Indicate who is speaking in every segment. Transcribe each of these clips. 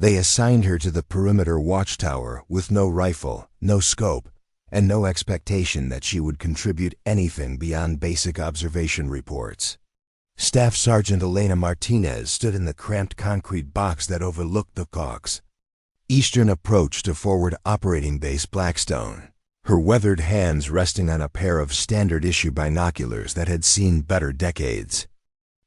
Speaker 1: They assigned her to the perimeter watchtower with no rifle, no scope, and no expectation that she would contribute anything beyond basic observation reports. Staff Sergeant Elena Martinez stood in the cramped concrete box that overlooked the Caucasus eastern approach to Forward Operating Base Blackstone, her weathered hands resting on a pair of standard-issue binoculars that had seen better decades.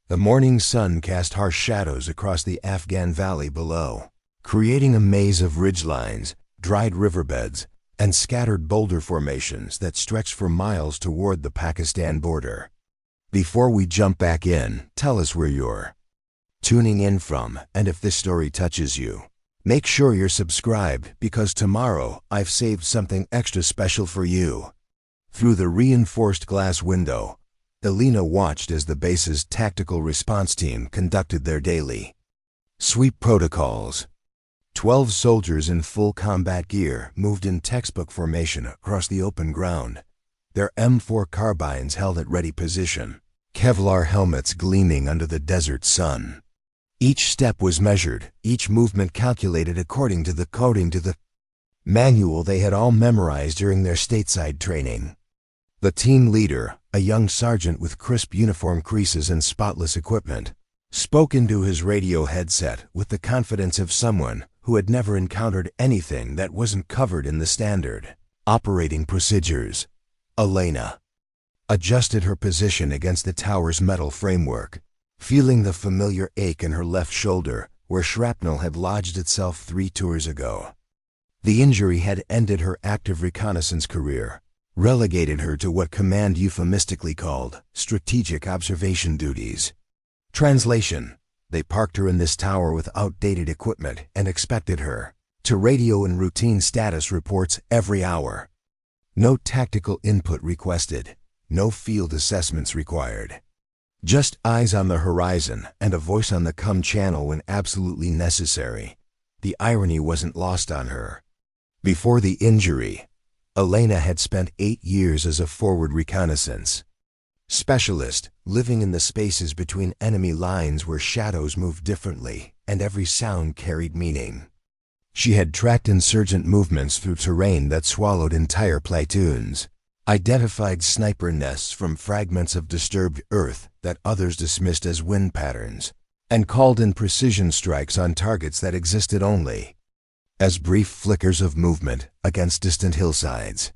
Speaker 1: The morning sun cast harsh shadows across the Afghan valley below, creating a maze of ridgelines, dried riverbeds, and scattered boulder formations that stretched for miles toward the Pakistan border. Before we jump back in, tell us where you're tuning in from, and if this story touches you, make sure you're subscribed, because tomorrow I've saved something extra special for you. Through the reinforced glass window, Elena watched as the base's tactical response team conducted their daily sweep protocols. 12 soldiers in full combat gear moved in textbook formation across the open ground, their M4 carbines held at ready position, Kevlar helmets gleaming under the desert sun. Each step was measured, each movement calculated according to the manual they had all memorized during their stateside training. The team leader, a young sergeant with crisp uniform creases and spotless equipment, spoke into his radio headset with the confidence of someone who had never encountered anything that wasn't covered in the standard operating procedures. Elena adjusted her position against the tower's metal framework, feeling the familiar ache in her left shoulder where shrapnel had lodged itself 3 tours ago. The injury had ended her active reconnaissance career, relegated her to what command euphemistically called strategic observation duties. Translation: they parked her in this tower with outdated equipment and expected her to radio and routine status reports every hour. No tactical input requested, no field assessments required. Just eyes on the horizon and a voice on the comm channel when absolutely necessary. The irony wasn't lost on her. Before the injury, Elena had spent 8 years as a forward reconnaissance specialist, living in the spaces between enemy lines where shadows moved differently and every sound carried meaning. She had tracked insurgent movements through terrain that swallowed entire platoons, identified sniper nests from fragments of disturbed earth that others dismissed as wind patterns, and called in precision strikes on targets that existed only as brief flickers of movement against distant hillsides.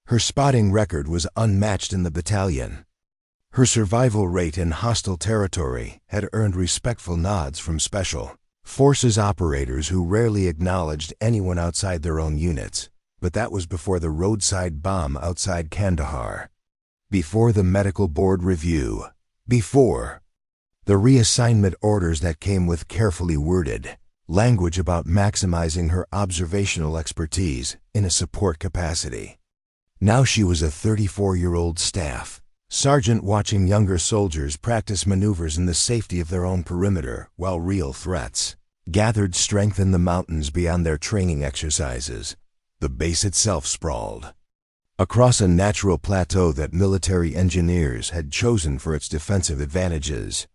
Speaker 1: Her spotting record was unmatched in the battalion. Her survival rate in hostile territory had earned respectful nods from Special Forces operators who rarely acknowledged anyone outside their own units, but that was before the roadside bomb outside Kandahar, before the medical board review, before the reassignment orders that came with carefully worded language about maximizing her observational expertise in a support capacity. Now she was a 34-year-old staff sergeant watching younger soldiers practice maneuvers in the safety of their own perimeter while real threats gathered strength in the mountains beyond their training exercises. The base itself sprawled across a natural plateau that military engineers had chosen for its defensive advantages.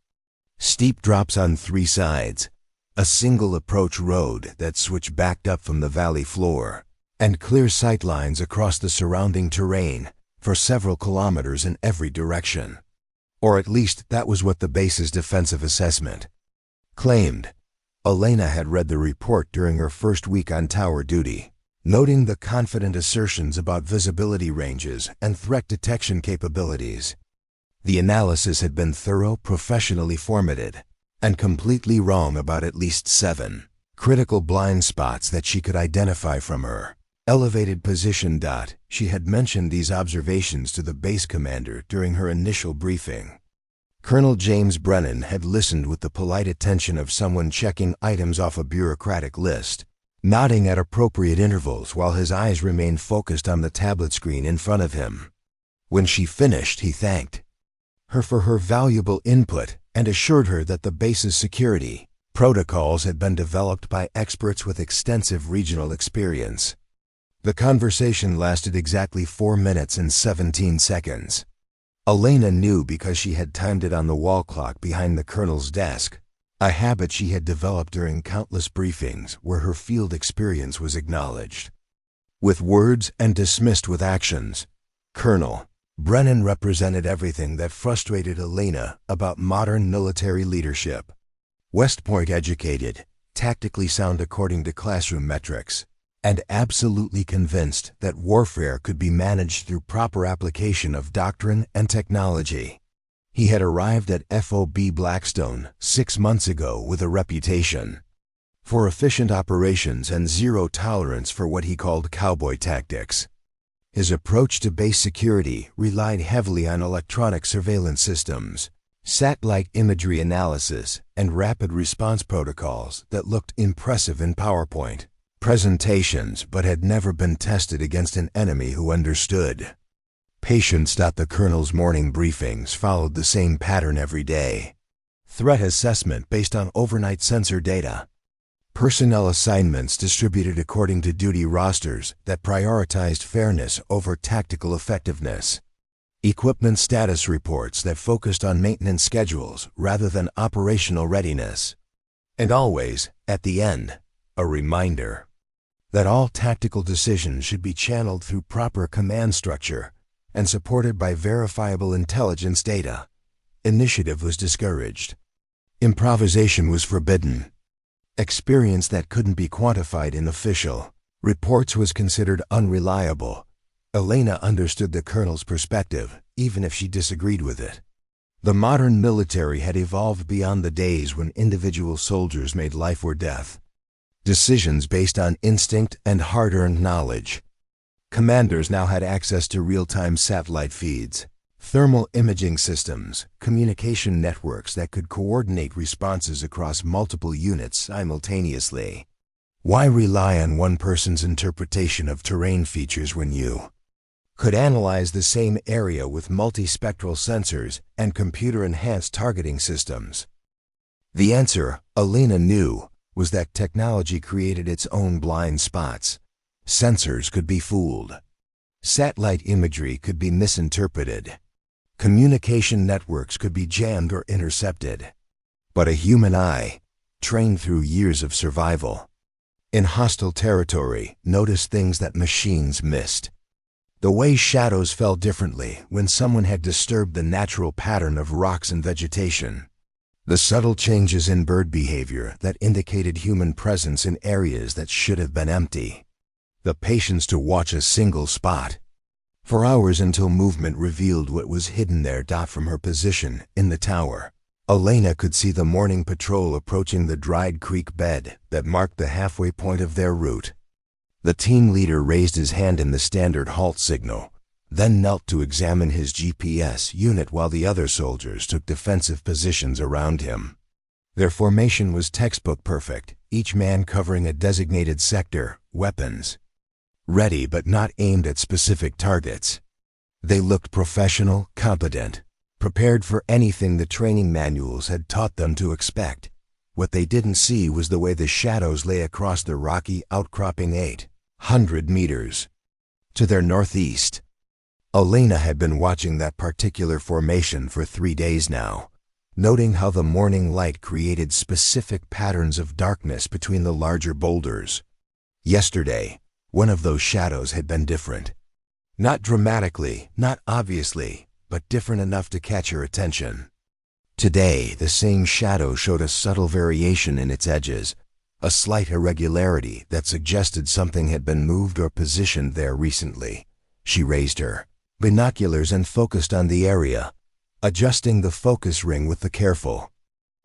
Speaker 1: Steep drops on 3 sides, a single approach road that switched backed up from the valley floor, and clear sight lines across the surrounding terrain for several kilometers in every direction. Or at least that was what the base's defensive assessment claimed. Elena had read the report during her first week on tower duty, noting the confident assertions about visibility ranges and threat detection capabilities. The analysis had been thorough, professionally formatted, and completely wrong about at least 7 critical blind spots that she could identify from her elevated position. She had mentioned these observations to the base commander during her initial briefing. Colonel James Brennan had listened with the polite attention of someone checking items off a bureaucratic list, nodding at appropriate intervals while his eyes remained focused on the tablet screen in front of him. When she finished, he thanked her for her valuable input and assured her that the base's security protocols had been developed by experts with extensive regional experience. The conversation lasted exactly 4 minutes and 17 seconds. Elena knew because she had timed it on the wall clock behind the colonel's desk. a habit she had developed during countless briefings where her field experience was acknowledged with words and dismissed with actions. Colonel Brennan represented everything that frustrated Elena about modern military leadership. West Point educated, tactically sound according to classroom metrics, and absolutely convinced that warfare could be managed through proper application of doctrine and technology. He had arrived at FOB Blackstone 6 months ago with a reputation for efficient operations and zero tolerance for what he called cowboy tactics. His approach to base security relied heavily on electronic surveillance systems, satellite imagery analysis, and rapid response protocols that looked impressive in PowerPoint presentations but had never been tested against an enemy who understood. Patience. The colonel's morning briefings followed the same pattern every day. Threat assessment based on overnight sensor data. Personnel assignments distributed according to duty rosters that prioritized fairness over tactical effectiveness. Equipment status reports that focused on maintenance schedules rather than operational readiness. And always, at the end, a reminder that all tactical decisions should be channeled through proper command structure and supported by verifiable intelligence data. Initiative was discouraged. Improvisation was forbidden. Experience that couldn't be quantified in official reports was considered unreliable. Elena understood the colonel's perspective, even if she disagreed with it. The modern military had evolved beyond the days when individual soldiers made life or death decisions based on instinct and hard-earned knowledge. Commanders now had access to real-time satellite feeds, thermal imaging systems, communication networks that could coordinate responses across multiple units simultaneously. Why rely on one person's interpretation of terrain features when you could analyze the same area with multispectral sensors and computer-enhanced targeting systems? The answer, Elena knew, was that technology created its own blind spots. Sensors could be fooled. Satellite imagery could be misinterpreted. Communication networks could be jammed or intercepted. But a human eye, trained through years of survival in hostile territory, noticed things that machines missed. The way shadows fell differently when someone had disturbed the natural pattern of rocks and vegetation. The subtle changes in bird behavior that indicated human presence in areas that should have been empty. The patience to watch a single spot for hours until movement revealed what was hidden there. From her position in the tower, Elena could see the morning patrol approaching the dried creek bed that marked the halfway point of their route. The team leader raised his hand in the standard halt signal, then knelt to examine his GPS unit while the other soldiers took defensive positions around him. Their formation was textbook perfect, each man covering a designated sector, weapons ready but not aimed at specific targets. They looked professional, competent, prepared for anything the training manuals had taught them to expect. What they didn't see was the way the shadows lay across the rocky outcropping 800 meters to their northeast. Elena had been watching that particular formation for 3 days now, noting how the morning light created specific patterns of darkness between the larger boulders. Yesterday, one of those shadows had been different. Not dramatically, not obviously, but different enough to catch her attention. Today, the same shadow showed a subtle variation in its edges, a slight irregularity that suggested something had been moved or positioned there recently. She raised her binoculars and focused on the area, adjusting the focus ring with the careful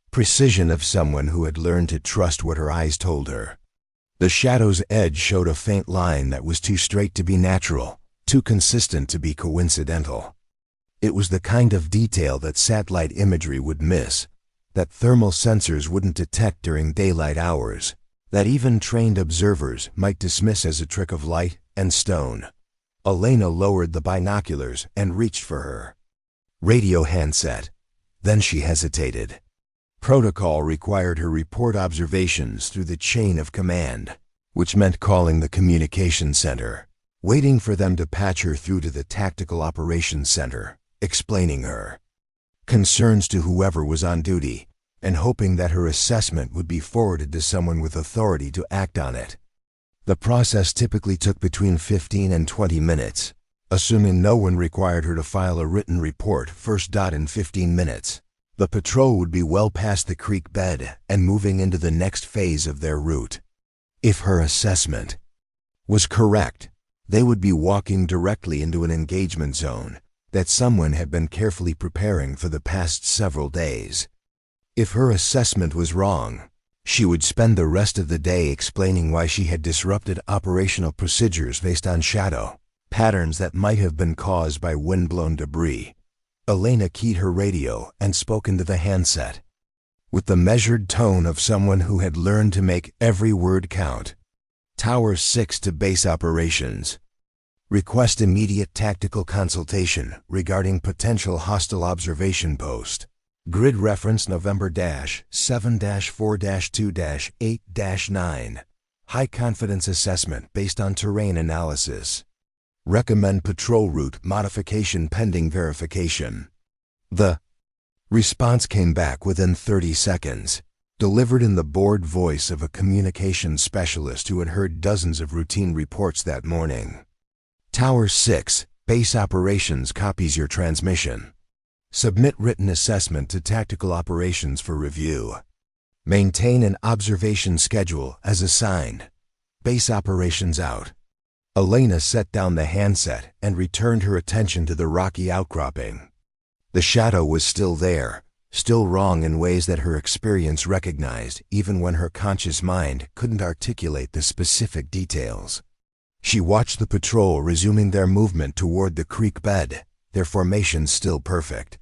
Speaker 1: precision of someone who had learned to trust what her eyes told her. The shadow's edge showed a faint line that was too straight to be natural, too consistent to be coincidental. It was the kind of detail that satellite imagery would miss, that thermal sensors wouldn't detect during daylight hours, that even trained observers might dismiss as a trick of light and stone. Elena lowered the binoculars and reached for her radio handset. Then she hesitated. Protocol required her report observations through the chain of command, which meant calling the communication center, waiting for them to patch her through to the tactical operations center, explaining her concerns to whoever was on duty, and hoping that her assessment would be forwarded to someone with authority to act on it. The process typically took between 15 and 20 minutes, assuming no one required her to file a written report first. In 15 minutes, the patrol would be well past the creek bed and moving into the next phase of their route. If her assessment was correct, they would be walking directly into an engagement zone that someone had been carefully preparing for the past several days. If her assessment was wrong, she would spend the rest of the day explaining why she had disrupted operational procedures based on shadow patterns that might have been caused by wind-blown debris. Elena keyed her radio and spoke into the handset. With the measured tone of someone who had learned to make every word count. Tower 6 to base operations. Request immediate tactical consultation regarding potential hostile observation post. Grid reference November-7-4-2-8-9. High confidence assessment based on terrain analysis. Recommend patrol route modification pending verification. The response came back within 30 seconds, delivered in the bored voice of a communications specialist who had heard dozens of routine reports that morning. Tower 6, base operations copies your transmission. Submit written assessment to tactical operations for review. Maintain an observation schedule as assigned. Base operations out. Elena set down the handset and returned her attention to the rocky outcropping. The shadow was still there, still wrong in ways that her experience recognized even when her conscious mind couldn't articulate the specific details. She watched the patrol resuming their movement toward the creek bed, their formation still perfect,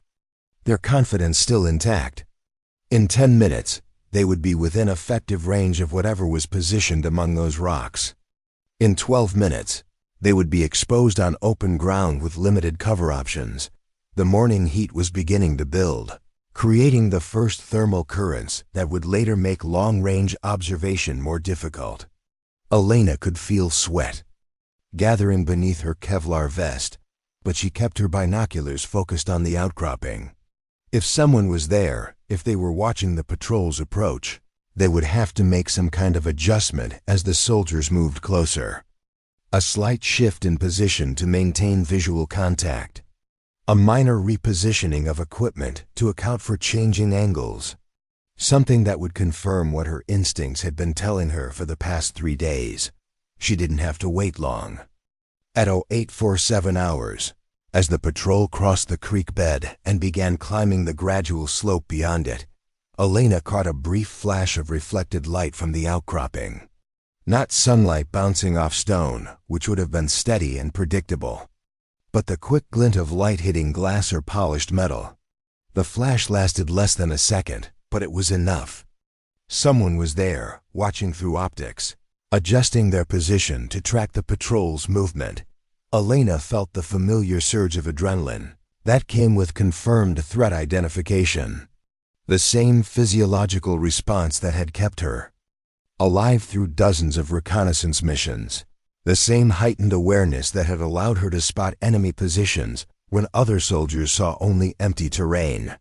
Speaker 1: their confidence still intact. In 10 minutes, they would be within effective range of whatever was positioned among those rocks. In 12 minutes, they would be exposed on open ground with limited cover options. The morning heat was beginning to build, creating the first thermal currents that would later make long-range observation more difficult. Elena could feel sweat gathering beneath her Kevlar vest, but she kept her binoculars focused on the outcropping. If someone was there, if they were watching the patrol's approach, they would have to make some kind of adjustment as the soldiers moved closer. A slight shift in position to maintain visual contact. A minor repositioning of equipment to account for changing angles. Something that would confirm what her instincts had been telling her for the past 3 days. She didn't have to wait long. At 0847 hours, as the patrol crossed the creek bed and began climbing the gradual slope beyond it, Elena caught a brief flash of reflected light from the outcropping. Not sunlight bouncing off stone, which would have been steady and predictable, but the quick glint of light hitting glass or polished metal. The flash lasted less than a second, but it was enough. Someone was there, watching through optics, adjusting their position to track the patrol's movement. Elena felt the familiar surge of adrenaline that came with confirmed threat identification. The same physiological response that had kept her alive through dozens of reconnaissance missions. The same heightened awareness that had allowed her to spot enemy positions when other soldiers saw only empty terrain.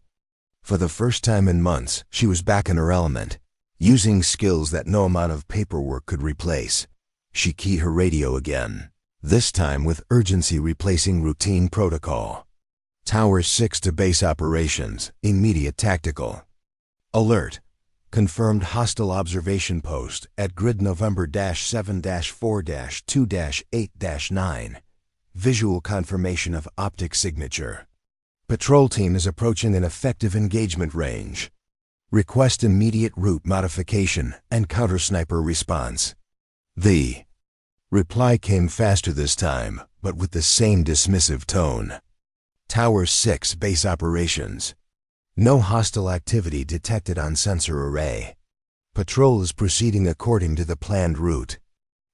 Speaker 1: For the first time in months, she was back in her element, using skills that no amount of paperwork could replace. She keyed her radio again, this time with urgency replacing routine protocol. Tower 6 to base operations, immediate tactical. Alert. Confirmed hostile observation post at grid November-7-4-2-8-9. Visual confirmation of optic signature. Patrol team is approaching an effective engagement range. Request immediate route modification and counter-sniper response. The reply came faster this time, but with the same dismissive tone. Tower 6 base operations. No hostile activity detected on sensor array. Patrol is proceeding according to the planned route.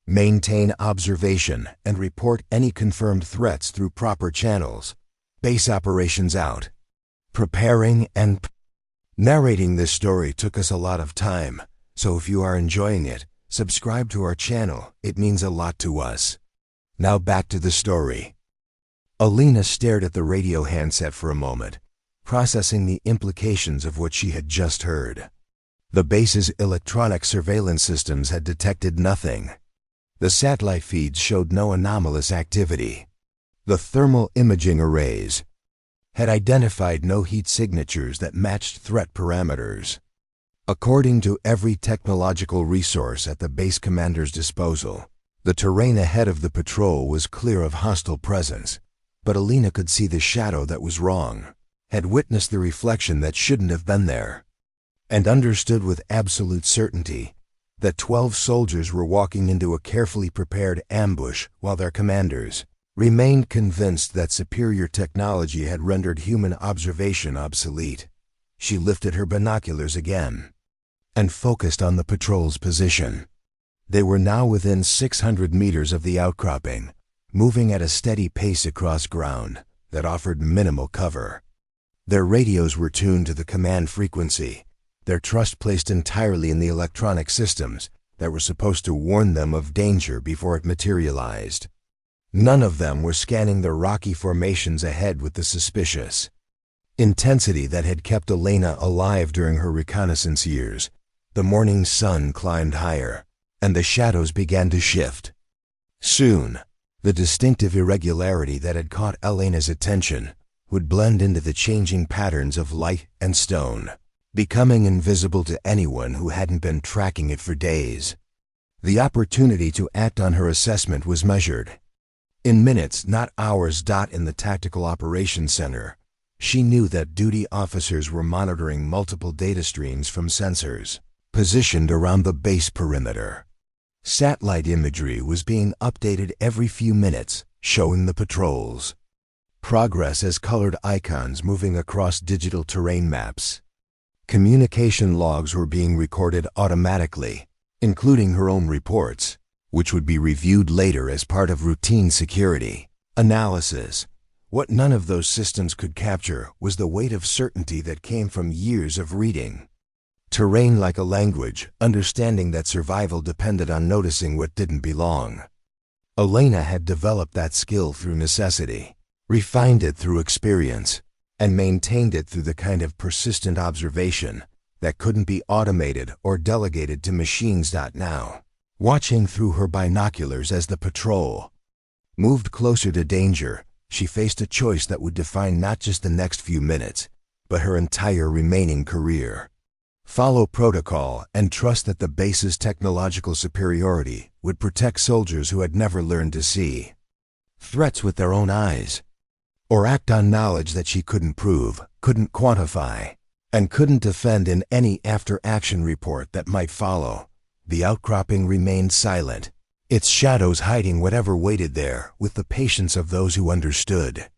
Speaker 1: Maintain observation and report any confirmed threats through proper channels. Base operations out. Preparing and narrating this story took us a lot of time, so if you are enjoying it, subscribe to our channel. It means a lot to us. Now back to the story. Elena stared at the radio handset for a moment, processing the implications of what she had just heard. The base's electronic surveillance systems had detected nothing. The satellite feeds showed no anomalous activity. The thermal imaging arrays had identified no heat signatures that matched threat parameters. According to every technological resource at the base commander's disposal, the terrain ahead of the patrol was clear of hostile presence, but Alina could see the shadow that was wrong, had witnessed the reflection that shouldn't have been there, and understood with absolute certainty that 12 soldiers were walking into a carefully prepared ambush while their commanders remained convinced that superior technology had rendered human observation obsolete. She lifted her binoculars again and focused on the patrol's position. They were now within 600 meters of the outcropping, moving at a steady pace across ground that offered minimal cover. Their radios were tuned to the command frequency, their trust placed entirely in the electronic systems that were supposed to warn them of danger before it materialized. None of them were scanning the rocky formations ahead with the suspicious intensity that had kept Alina alive during her reconnaissance years. The morning sun climbed higher, and the shadows began to shift. Soon, the distinctive irregularity that had caught Alina's attention would blend into the changing patterns of light and stone, becoming invisible to anyone who hadn't been tracking it for days. The opportunity to act on her assessment was measured in minutes, not hours. In the Tactical Operations Center, she knew that duty officers were monitoring multiple data streams from sensors positioned around the base perimeter. Satellite imagery was being updated every few minutes, showing the patrol's progress as colored icons moving across digital terrain maps. Communication logs were being recorded automatically, including her own reports, which would be reviewed later as part of routine security analysis. What none of those systems could capture was the weight of certainty that came from years of reading terrain like a language, understanding that survival depended on noticing what didn't belong. Alina had developed that skill through necessity, refined it through experience, and maintained it through the kind of persistent observation that couldn't be automated or delegated to machines. Now, watching through her binoculars as the patrol moved closer to danger, she faced a choice that would define not just the next few minutes, but her entire remaining career. Follow protocol and trust that the base's technological superiority would protect soldiers who had never learned to see threats with their own eyes, or act on knowledge that she couldn't prove, couldn't quantify, and couldn't defend in any after-action report that might follow. The outcropping remained silent, its shadows hiding whatever waited there with the patience of those who understood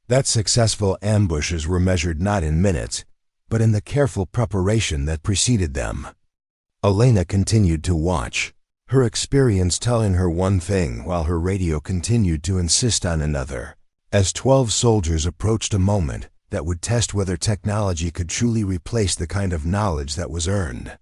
Speaker 1: that successful ambushes were measured not in minutes, but in the careful preparation that preceded them. Alina continued to watch, her experience telling her one thing while her radio continued to insist on another, as 12 soldiers approached a moment that would test whether technology could truly replace the kind of knowledge that was earned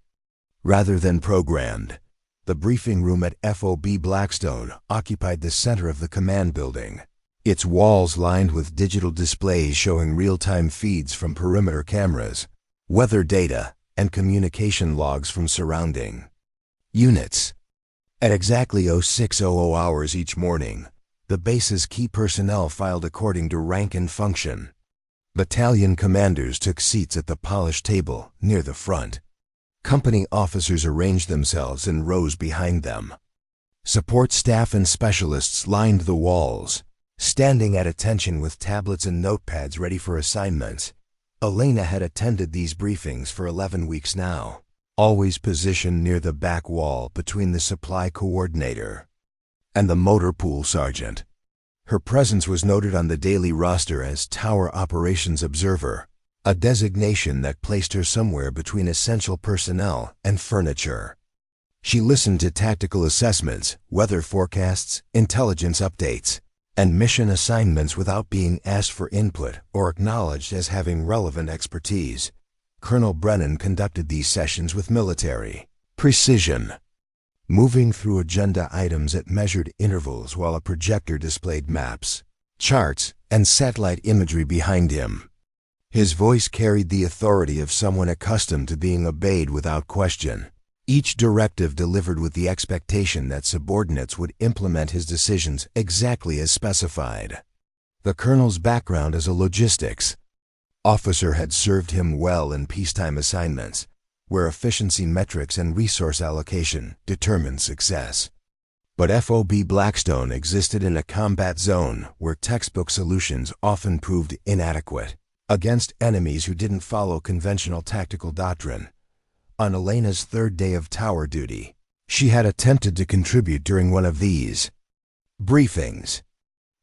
Speaker 1: rather than programmed. The briefing room at FOB Blackstone occupied the center of the command building, its walls lined with digital displays showing real-time feeds from perimeter cameras, weather data, and communication logs from surrounding units. At exactly 0600 hours each morning, the base's key personnel filed according to rank and function. Battalion commanders took seats at the polished table near the front. Company officers arranged themselves in rows behind them. Support staff and specialists lined the walls, standing at attention with tablets and notepads ready for assignments. Alina had attended these briefings for 11 weeks now, always positioned near the back wall between the supply coordinator and the motor pool sergeant. Her presence was noted on the daily roster as Tower Operations Observer, a designation that placed her somewhere between essential personnel and furniture. She listened to tactical assessments, weather forecasts, intelligence updates, and mission assignments without being asked for input or acknowledged as having relevant expertise. Colonel Brennan conducted these sessions with military precision, moving through agenda items at measured intervals while a projector displayed maps, charts, and satellite imagery behind him. His voice carried the authority of someone accustomed to being obeyed without question. Each directive delivered with the expectation that subordinates would implement his decisions exactly as specified. The colonel's background as a logistics officer had served him well in peacetime assignments, where efficiency metrics and resource allocation determined success. But FOB Blackstone existed in a combat zone where textbook solutions often proved inadequate against enemies who didn't follow conventional tactical doctrine. On Elena's third day of tower duty, she had attempted to contribute during one of these briefings.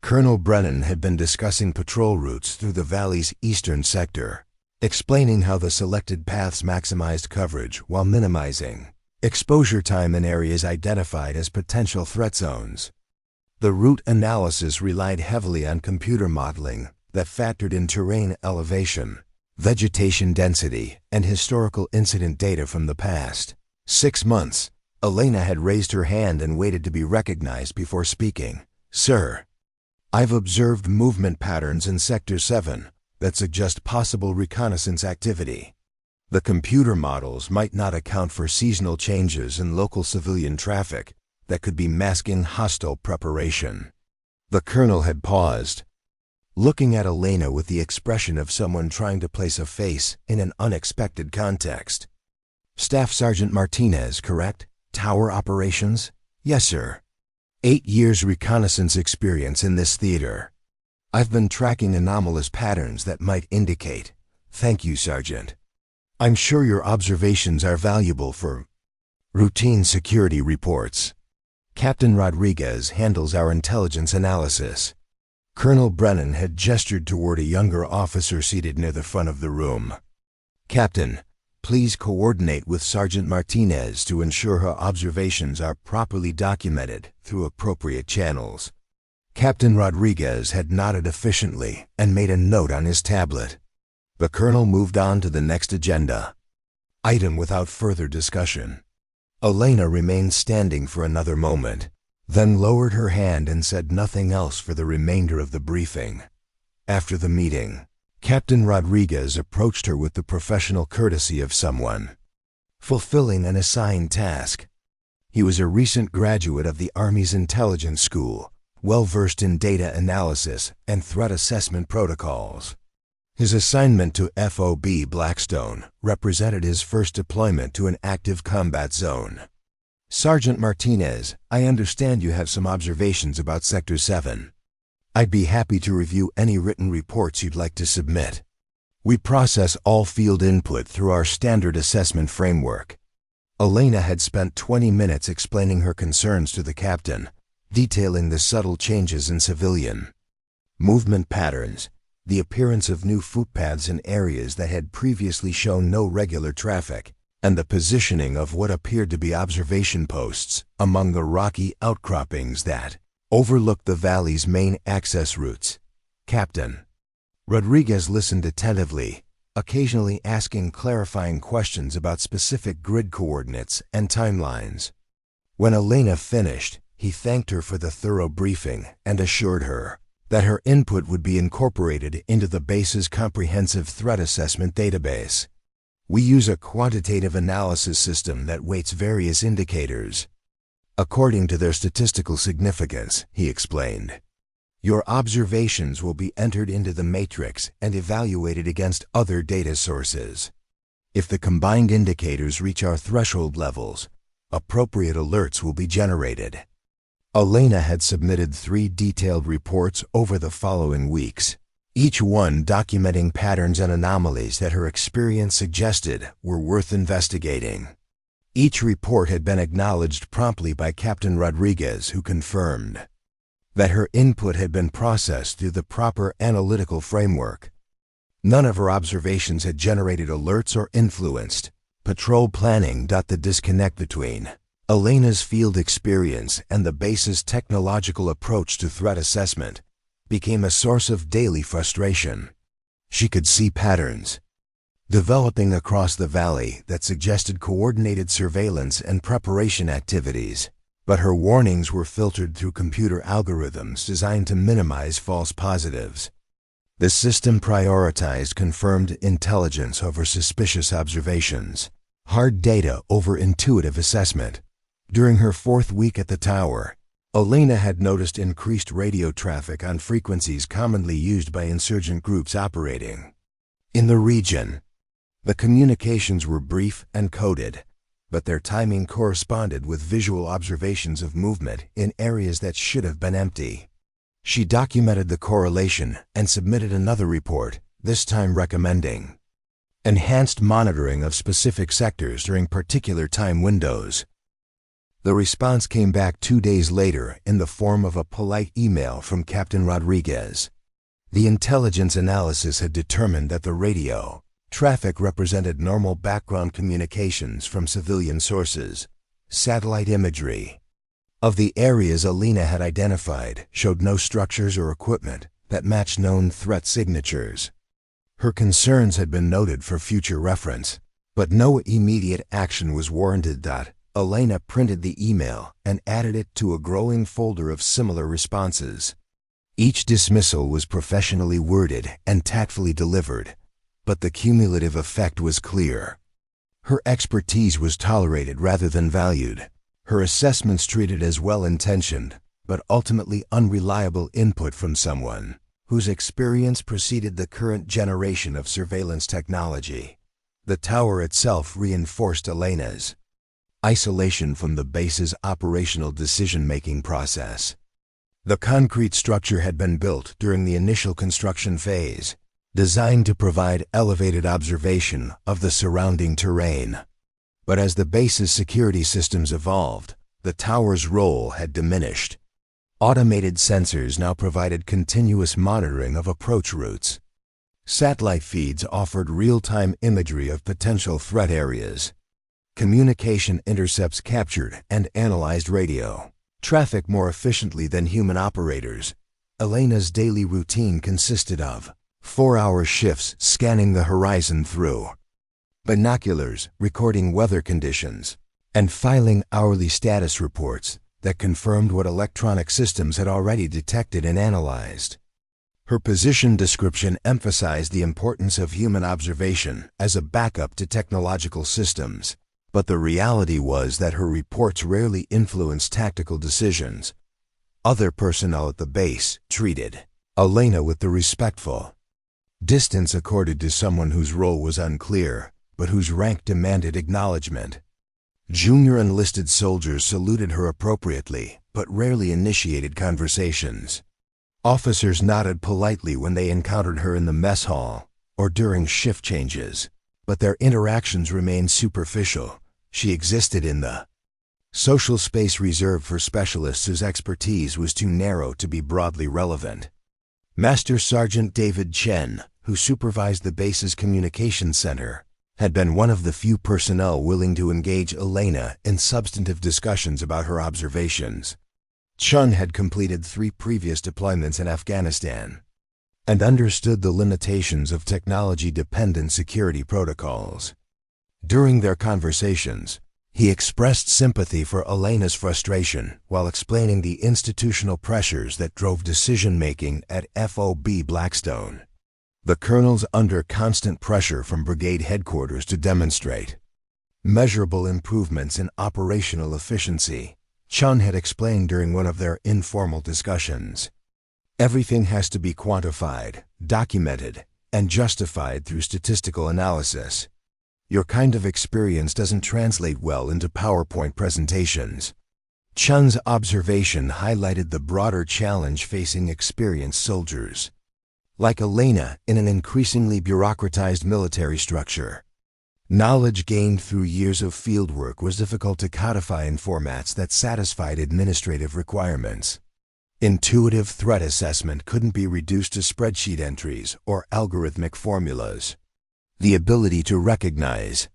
Speaker 1: Colonel Brennan had been discussing patrol routes through the valley's eastern sector, explaining how the selected paths maximized coverage while minimizing exposure time in areas identified as potential threat zones. The route analysis relied heavily on computer modeling that factored in terrain elevation, vegetation density, and historical incident data from the past 6 months. Elena had raised her hand and waited to be recognized before speaking. "Sir, I've observed movement patterns in Sector 7 that suggest possible reconnaissance activity. The computer models might not account for seasonal changes in local civilian traffic that could be masking hostile preparation." The colonel had paused, looking at Elena with the expression of someone trying to place a face in an unexpected context. "Staff Sergeant Martinez, correct? Tower operations?" "Yes, sir. 8 years reconnaissance experience in this theater. I've been tracking anomalous patterns that might indicate." "Thank you, Sergeant. I'm sure your observations are valuable for routine security reports. Captain Rodriguez handles our intelligence analysis." Colonel Brennan had gestured toward a younger officer seated near the front of the room. "Captain, please coordinate with Sergeant Martinez to ensure her observations are properly documented through appropriate channels." Captain Rodriguez had nodded efficiently and made a note on his tablet. The colonel moved on to the next agenda item without further discussion. Elena remained standing for another moment, then lowered her hand and said nothing else for the remainder of the briefing. After the meeting, Captain Rodriguez approached her with the professional courtesy of someone fulfilling an assigned task. He was a recent graduate of the Army's intelligence school, well-versed in data analysis and threat assessment protocols. His assignment to FOB Blackstone represented his first deployment to an active combat zone. "Sergeant Martinez, I understand you have some observations about Sector 7. I'd be happy to review any written reports you'd like to submit. We process all field input through our standard assessment framework." Elena had spent 20 minutes explaining her concerns to the captain, detailing the subtle changes in civilian movement patterns, the appearance of new footpaths in areas that had previously shown no regular traffic, and the positioning of what appeared to be observation posts among the rocky outcroppings that overlooked the valley's main access routes. "Captain." Rodriguez listened attentively, occasionally asking clarifying questions about specific grid coordinates and timelines. When Elena finished, he thanked her for the thorough briefing and assured her that her input would be incorporated into the base's comprehensive threat assessment database. "We use a quantitative analysis system that weights various indicators according to their statistical significance," he explained. "Your observations will be entered into the matrix and evaluated against other data sources. If the combined indicators reach our threshold levels, appropriate alerts will be generated." Elena had submitted 3 detailed reports over the following weeks, each one documenting patterns and anomalies that her experience suggested were worth investigating. Each report had been acknowledged promptly by Captain Rodriguez, who confirmed that her input had been processed through the proper analytical framework. None of her observations had generated alerts or influenced patrol planning. The disconnect between Elena's field experience and the base's technological approach to threat assessment became a source of daily frustration. She could see patterns developing across the valley that suggested coordinated surveillance and preparation activities, but her warnings were filtered through computer algorithms designed to minimize false positives. The system prioritized confirmed intelligence over suspicious observations, hard data over intuitive assessment. During her 4th week at the tower, Elena had noticed increased radio traffic on frequencies commonly used by insurgent groups operating in the region. The communications were brief and coded, but their timing corresponded with visual observations of movement in areas that should have been empty. She documented the correlation and submitted another report, this time recommending enhanced monitoring of specific sectors during particular time windows. The response came back 2 days later in the form of a polite email from Captain Rodriguez. The intelligence analysis had determined that the radio traffic represented normal background communications from civilian sources. Satellite imagery of the areas Elena had identified showed no structures or equipment that matched known threat signatures. Her concerns had been noted for future reference, but no immediate action was warranted. Elena printed the email and added it to a growing folder of similar responses. Each dismissal was professionally worded and tactfully delivered, but the cumulative effect was clear. Her expertise was tolerated rather than valued. Her assessments treated as well-intentioned, but ultimately unreliable input from someone whose experience preceded the current generation of surveillance technology. The tower itself reinforced Elena's isolation from the base's operational decision-making process. The concrete structure had been built during the initial construction phase, designed to provide elevated observation of the surrounding terrain. But as the base's security systems evolved, the tower's role had diminished. Automated sensors now provided continuous monitoring of approach routes. Satellite feeds offered real-time imagery of potential threat areas. Communication intercepts captured and analyzed radio traffic more efficiently than human operators. Elena's daily routine consisted of 4-hour shifts scanning the horizon through binoculars, recording weather conditions, and filing hourly status reports that confirmed what electronic systems had already detected and analyzed. Her position description emphasized the importance of human observation as a backup to technological systems, but the reality was that her reports rarely influenced tactical decisions. Other personnel at the base treated Elena with the respectful distance accorded to someone whose role was unclear, but whose rank demanded acknowledgement. Junior enlisted soldiers saluted her appropriately, but rarely initiated conversations. Officers nodded politely when they encountered her in the mess hall or during shift changes, but their interactions remained superficial. She existed in the social space reserved for specialists whose expertise was too narrow to be broadly relevant. Master Sergeant David Chen, who supervised the base's communications center, had been one of the few personnel willing to engage Elena in substantive discussions about her observations. Chen had completed 3 previous deployments in Afghanistan and understood the limitations of technology-dependent security protocols. During their conversations, he expressed sympathy for Elena's frustration while explaining the institutional pressures that drove decision-making at FOB Blackstone. The colonel's under constant pressure from brigade headquarters to demonstrate measurable improvements in operational efficiency, Chun had explained during one of their informal discussions. Everything has to be quantified, documented, and justified through statistical analysis. Your kind of experience doesn't translate well into PowerPoint presentations. Chun's observation highlighted the broader challenge facing experienced soldiers, like Elena, in an increasingly bureaucratized military structure. Knowledge gained through years of fieldwork was difficult to codify in formats that satisfied administrative requirements. Intuitive threat assessment couldn't be reduced to spreadsheet entries or algorithmic formulas. The ability to recognize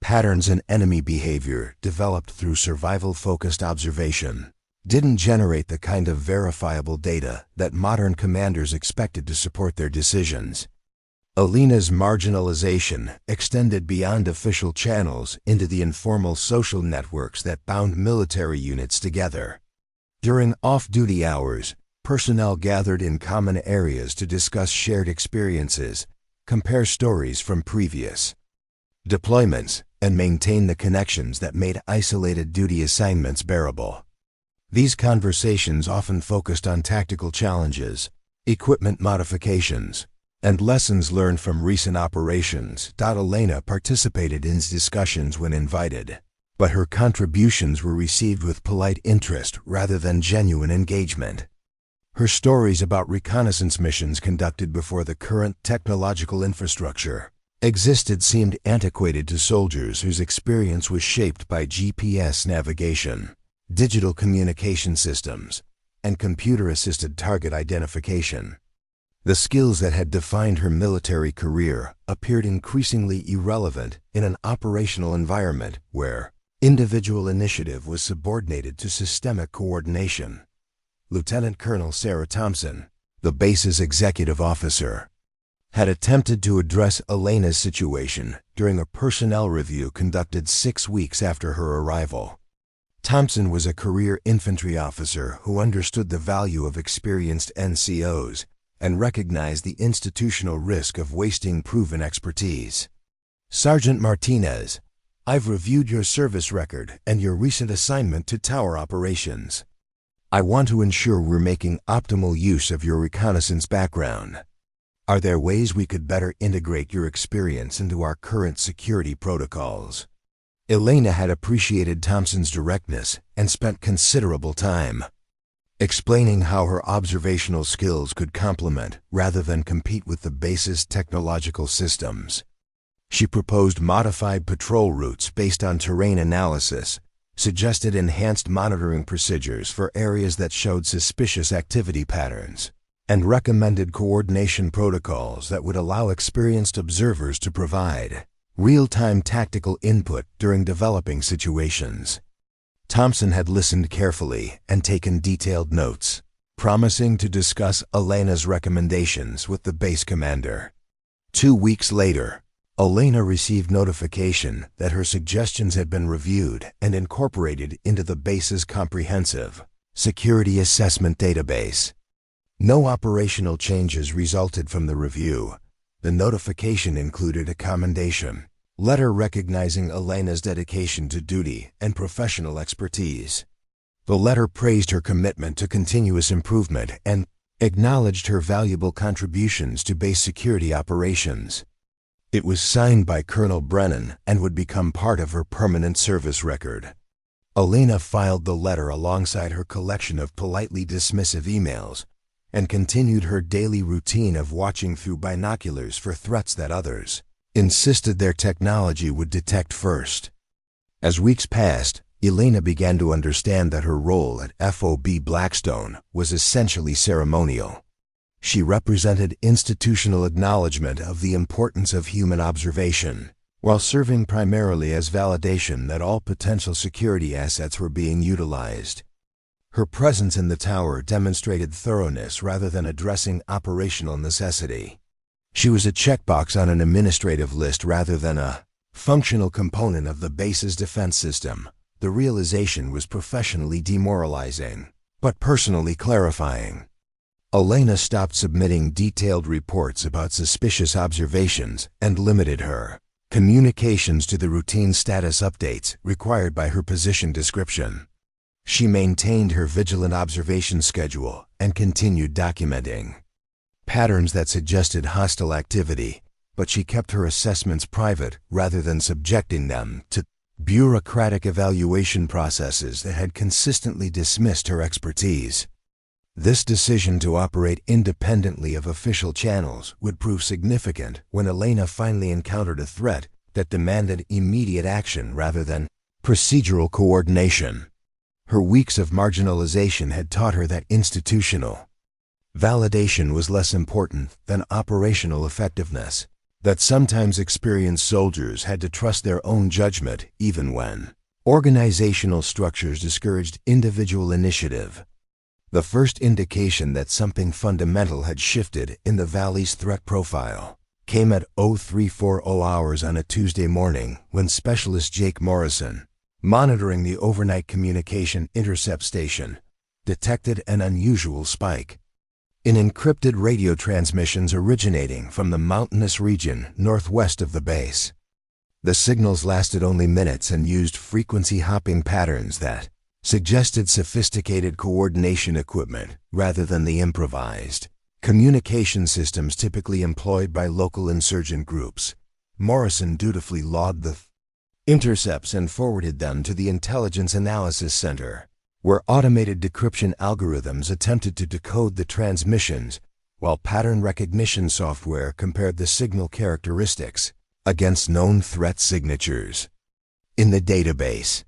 Speaker 1: patterns in enemy behavior developed through survival-focused observation didn't generate the kind of verifiable data that modern commanders expected to support their decisions. Elena's marginalization extended beyond official channels into the informal social networks that bound military units together. During off-duty hours, Personnel gathered in common areas to discuss shared experiences, compare stories from previous deployments, and maintain the connections that made isolated duty assignments bearable. These conversations often focused on tactical challenges, equipment modifications, and lessons learned from recent operations. Elena participated in discussions when invited, but her contributions were received with polite interest rather than genuine engagement. Her stories about reconnaissance missions conducted before the current technological infrastructure existed seemed antiquated to soldiers whose experience was shaped by GPS navigation, digital communication systems, and computer-assisted target identification. The skills that had defined her military career appeared increasingly irrelevant in an operational environment where individual initiative was subordinated to systemic coordination. Lieutenant Colonel Sarah Thompson, the base's executive officer, had attempted to address Elena's situation during a personnel review conducted 6 weeks after her arrival. Thompson was a career infantry officer who understood the value of experienced NCOs and recognized the institutional risk of wasting proven expertise. Sergeant Martinez, I've reviewed your service record and your recent assignment to tower operations. I want to ensure we're making optimal use of your reconnaissance background. Are there ways we could better integrate your experience into our current security protocols? Elena had appreciated Thompson's directness and spent considerable time explaining how her observational skills could complement rather than compete with the base's technological systems. She proposed modified patrol routes based on terrain analysis, suggested enhanced monitoring procedures for areas that showed suspicious activity patterns, and recommended coordination protocols that would allow experienced observers to provide real-time tactical input during developing situations. Thompson had listened carefully and taken detailed notes, promising to discuss Elena's recommendations with the base commander. 2 weeks later, Elena received notification that her suggestions had been reviewed and incorporated into the base's comprehensive security assessment database. No operational changes resulted from the review. The notification included a commendation letter recognizing Elena's dedication to duty and professional expertise. The letter praised her commitment to continuous improvement and acknowledged her valuable contributions to base security operations. It was signed by Colonel Brennan and would become part of her permanent service record. Elena filed the letter alongside her collection of politely dismissive emails and continued her daily routine of watching through binoculars for threats that others insisted their technology would detect first. As weeks passed, Elena began to understand that her role at FOB Blackstone was essentially ceremonial. She represented institutional acknowledgement of the importance of human observation, while serving primarily as validation that all potential security assets were being utilized. Her presence in the tower demonstrated thoroughness rather than addressing operational necessity. She was a checkbox on an administrative list rather than a functional component of the base's defense system. The realization was professionally demoralizing, but personally clarifying. Elena stopped submitting detailed reports about suspicious observations and limited her communications to the routine status updates required by her position description. She maintained her vigilant observation schedule and continued documenting patterns that suggested hostile activity, but she kept her assessments private rather than subjecting them to bureaucratic evaluation processes that had consistently dismissed her expertise. This decision to operate independently of official channels would prove significant when Elena finally encountered a threat that demanded immediate action rather than procedural coordination. Her weeks of marginalization had taught her that institutional validation was less important than operational effectiveness, that sometimes experienced soldiers had to trust their own judgment even when organizational structures discouraged individual initiative. The first indication that something fundamental had shifted in the Valley's threat profile came at 0340 hours on a Tuesday morning when Specialist Jake Morrison, monitoring the overnight communication intercept station, detected an unusual spike in encrypted radio transmissions originating from the mountainous region northwest of the base. The signals lasted only minutes and used frequency-hopping patterns that suggested sophisticated coordination equipment rather than the improvised communication systems typically employed by local insurgent groups. Morrison dutifully logged the intercepts and forwarded them to the Intelligence Analysis Center, where automated decryption algorithms attempted to decode the transmissions, while pattern recognition software compared the signal characteristics against known threat signatures. In the database,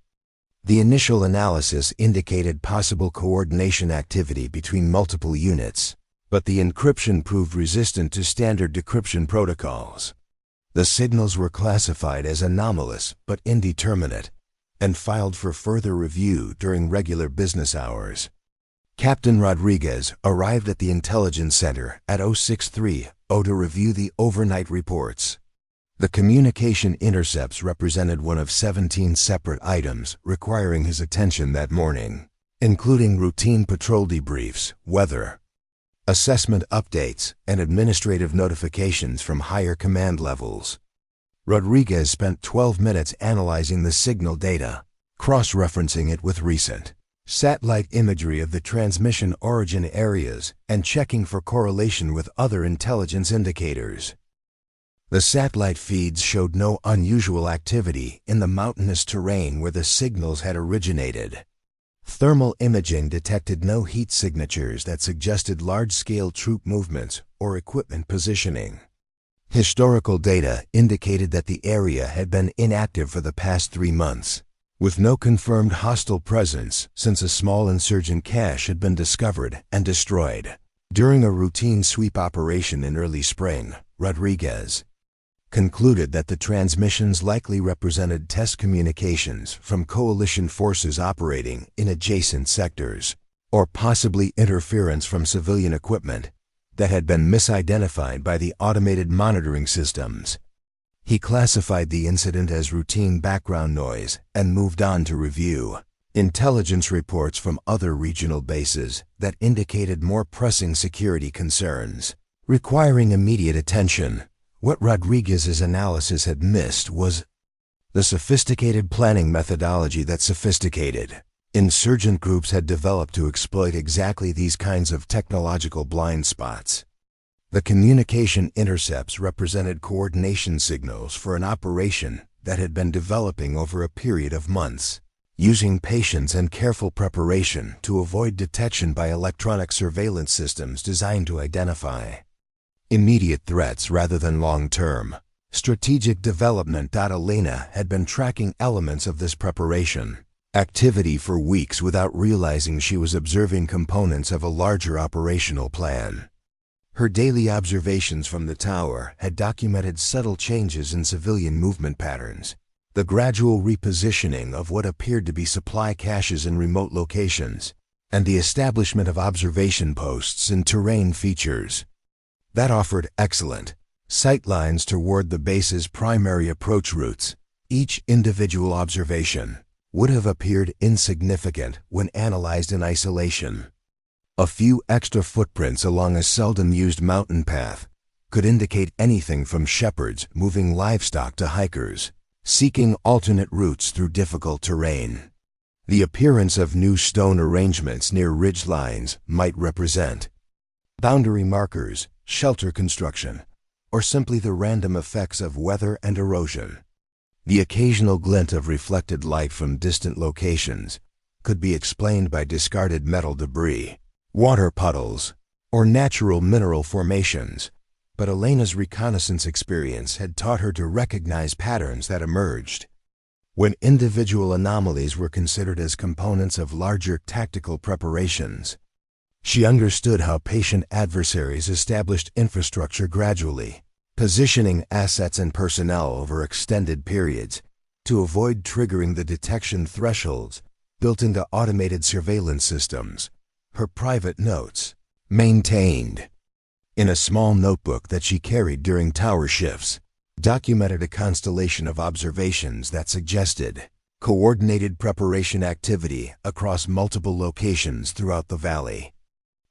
Speaker 1: the initial analysis indicated possible coordination activity between multiple units, but the encryption proved resistant to standard decryption protocols. The signals were classified as anomalous but indeterminate and filed for further review during regular business hours. Captain Rodriguez arrived at the Intelligence Center at 0630 to review the overnight reports. The communication intercepts represented one of 17 separate items requiring his attention that morning, including routine patrol debriefs, weather, assessment updates, and administrative notifications from higher command levels. Rodriguez spent 12 minutes analyzing the signal data, cross-referencing it with recent satellite imagery of the transmission origin areas and checking for correlation with other intelligence indicators. The satellite feeds showed no unusual activity in the mountainous terrain where the signals had originated. Thermal imaging detected no heat signatures that suggested large-scale troop movements or equipment positioning. Historical data indicated that the area had been inactive for the past 3 months, with no confirmed hostile presence since a small insurgent cache had been discovered and destroyed during a routine sweep operation in early spring. Rodriguez concluded that the transmissions likely represented test communications from coalition forces operating in adjacent sectors, or possibly interference from civilian equipment that had been misidentified by the automated monitoring systems. He classified the incident as routine background noise and moved on to review intelligence reports from other regional bases that indicated more pressing security concerns requiring immediate attention. What Rodriguez's analysis had missed was the sophisticated planning methodology that sophisticated insurgent groups had developed to exploit exactly these kinds of technological blind spots. The communication intercepts represented coordination signals for an operation that had been developing over a period of months, using patience and careful preparation to avoid detection by electronic surveillance systems designed to identify immediate threats rather than long-term strategic development. Elena had been tracking elements of this preparation activity for weeks without realizing she was observing components of a larger operational plan. Her daily observations from the tower had documented subtle changes in civilian movement patterns, the gradual repositioning of what appeared to be supply caches in remote locations, and the establishment of observation posts in terrain features that offered excellent sightlines toward the base's primary approach routes. Each individual observation would have appeared insignificant when analyzed in isolation. A few extra footprints along a seldom-used mountain path could indicate anything from shepherds moving livestock to hikers seeking alternate routes through difficult terrain. The appearance of new stone arrangements near ridge lines might represent boundary markers, shelter construction, or simply the random effects of weather and erosion. The occasional glint of reflected light from distant locations could be explained by discarded metal debris, water puddles, or natural mineral formations, but Elena's reconnaissance experience had taught her to recognize patterns that emerged when individual anomalies were considered as components of larger tactical preparations. She understood how patient adversaries established infrastructure gradually, positioning assets and personnel over extended periods to avoid triggering the detection thresholds built into automated surveillance systems. Her private notes, maintained in a small notebook that she carried during tower shifts, documented a constellation of observations that suggested coordinated preparation activity across multiple locations throughout the valley.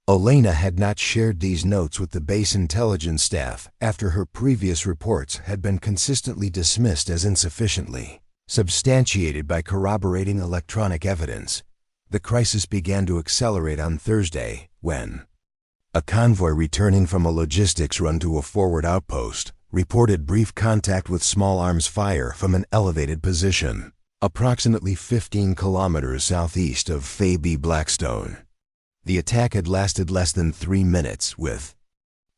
Speaker 1: Elena had not shared these notes with the base intelligence staff after her previous reports had been consistently dismissed as insufficiently substantiated by corroborating electronic evidence. The crisis began to accelerate on Thursday when a convoy returning from a logistics run to a forward outpost reported brief contact with small arms fire from an elevated position, approximately 15 kilometers southeast of Faye B. Blackstone. The attack had lasted less than 3 minutes, with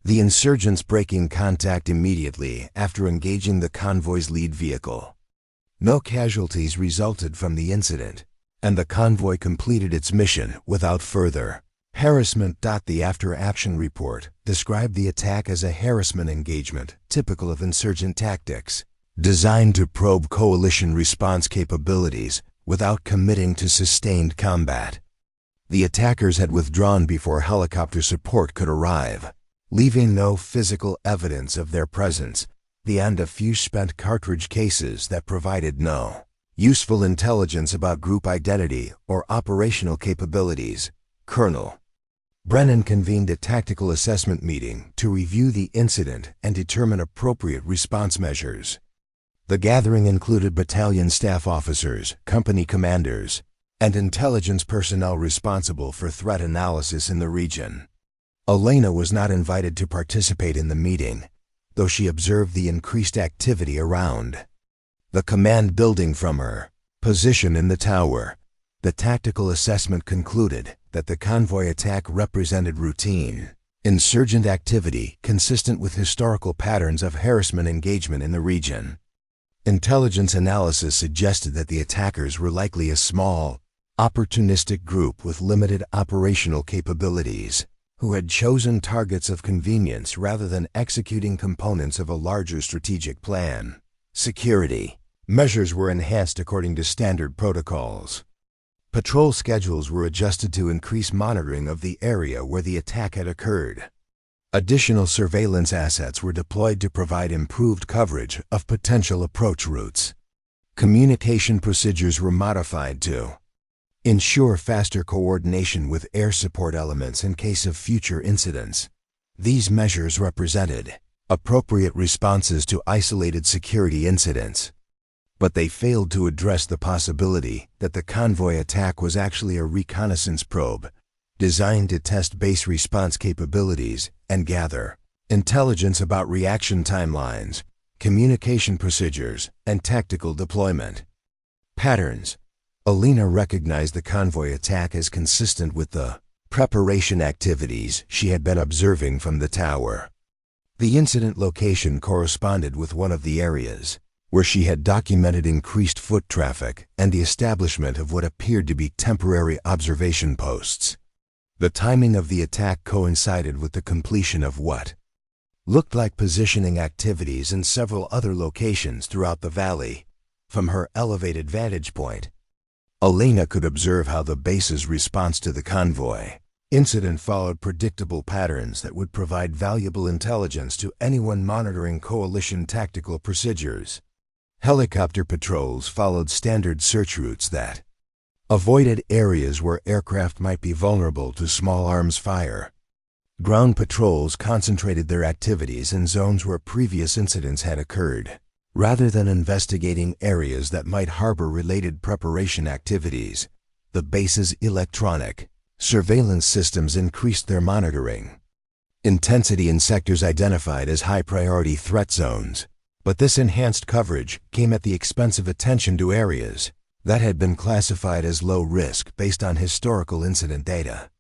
Speaker 1: the insurgents breaking contact immediately after engaging the convoy's lead vehicle. No casualties resulted from the incident, and the convoy completed its mission without further harassment. The after-action report described the attack as a harassment engagement typical of insurgent tactics, designed to probe coalition response capabilities without committing to sustained combat. The attackers had withdrawn before helicopter support could arrive, leaving no physical evidence of their presence beyond a few spent cartridge cases that provided no useful intelligence about group identity or operational capabilities. Colonel Brennan convened a tactical assessment meeting to review the incident and determine appropriate response measures. The gathering included battalion staff officers, company commanders, and intelligence personnel responsible for threat analysis in the region. Elena was not invited to participate in the meeting, though she observed the increased activity around the command building from her position in the tower. The tactical assessment concluded that the convoy attack represented routine insurgent activity consistent with historical patterns of harassment engagement in the region. Intelligence analysis suggested that the attackers were likely a small, opportunistic group with limited operational capabilities, who had chosen targets of convenience rather than executing components of a larger strategic plan. Security measures were enhanced according to standard protocols. Patrol schedules were adjusted to increase monitoring of the area where the attack had occurred. Additional surveillance assets were deployed to provide improved coverage of potential approach routes. Communication procedures were modified to ensure faster coordination with air support elements in case of future incidents. These measures represented appropriate responses to isolated security incidents, but they failed to address the possibility that the convoy attack was actually a reconnaissance probe designed to test base response capabilities and gather intelligence about reaction timelines, communication procedures, and tactical deployment patterns. Elena recognized the convoy attack as consistent with the preparation activities she had been observing from the tower. The incident location corresponded with one of the areas where she had documented increased foot traffic and the establishment of what appeared to be temporary observation posts. The timing of the attack coincided with the completion of what looked like positioning activities in several other locations throughout the valley. From her elevated vantage point, Elena could observe how the base's response to the convoy incident followed predictable patterns that would provide valuable intelligence to anyone monitoring coalition tactical procedures. Helicopter patrols followed standard search routes that avoided areas where aircraft might be vulnerable to small arms fire. Ground patrols concentrated their activities in zones where previous incidents had occurred, rather than investigating areas that might harbor related preparation activities. The base's electronic surveillance systems increased their monitoring intensity in sectors identified as high-priority threat zones, but this enhanced coverage came at the expense of attention to areas that had been classified as low risk based on historical incident data.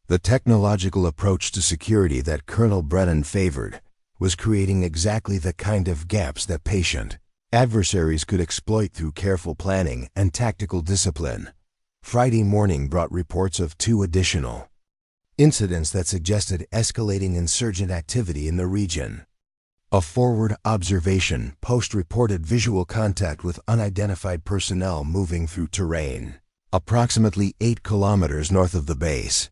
Speaker 1: The technological approach to security that Colonel Brennan favored was creating exactly the kind of gaps that patient adversaries could exploit through careful planning and tactical discipline. Friday morning brought reports of 2 additional incidents that suggested escalating insurgent activity in the region. A forward observation post reported visual contact with unidentified personnel moving through terrain, approximately 8 kilometers north of the base.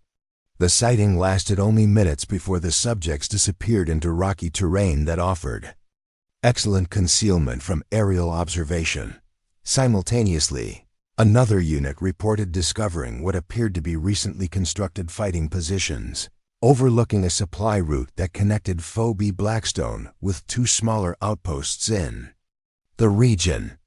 Speaker 1: The sighting lasted only minutes before the subjects disappeared into rocky terrain that offered excellent concealment from aerial observation. Simultaneously, Another unit reported discovering what appeared to be recently constructed fighting positions, overlooking a supply route that connected Phoebe Blackstone with two smaller outposts in the region.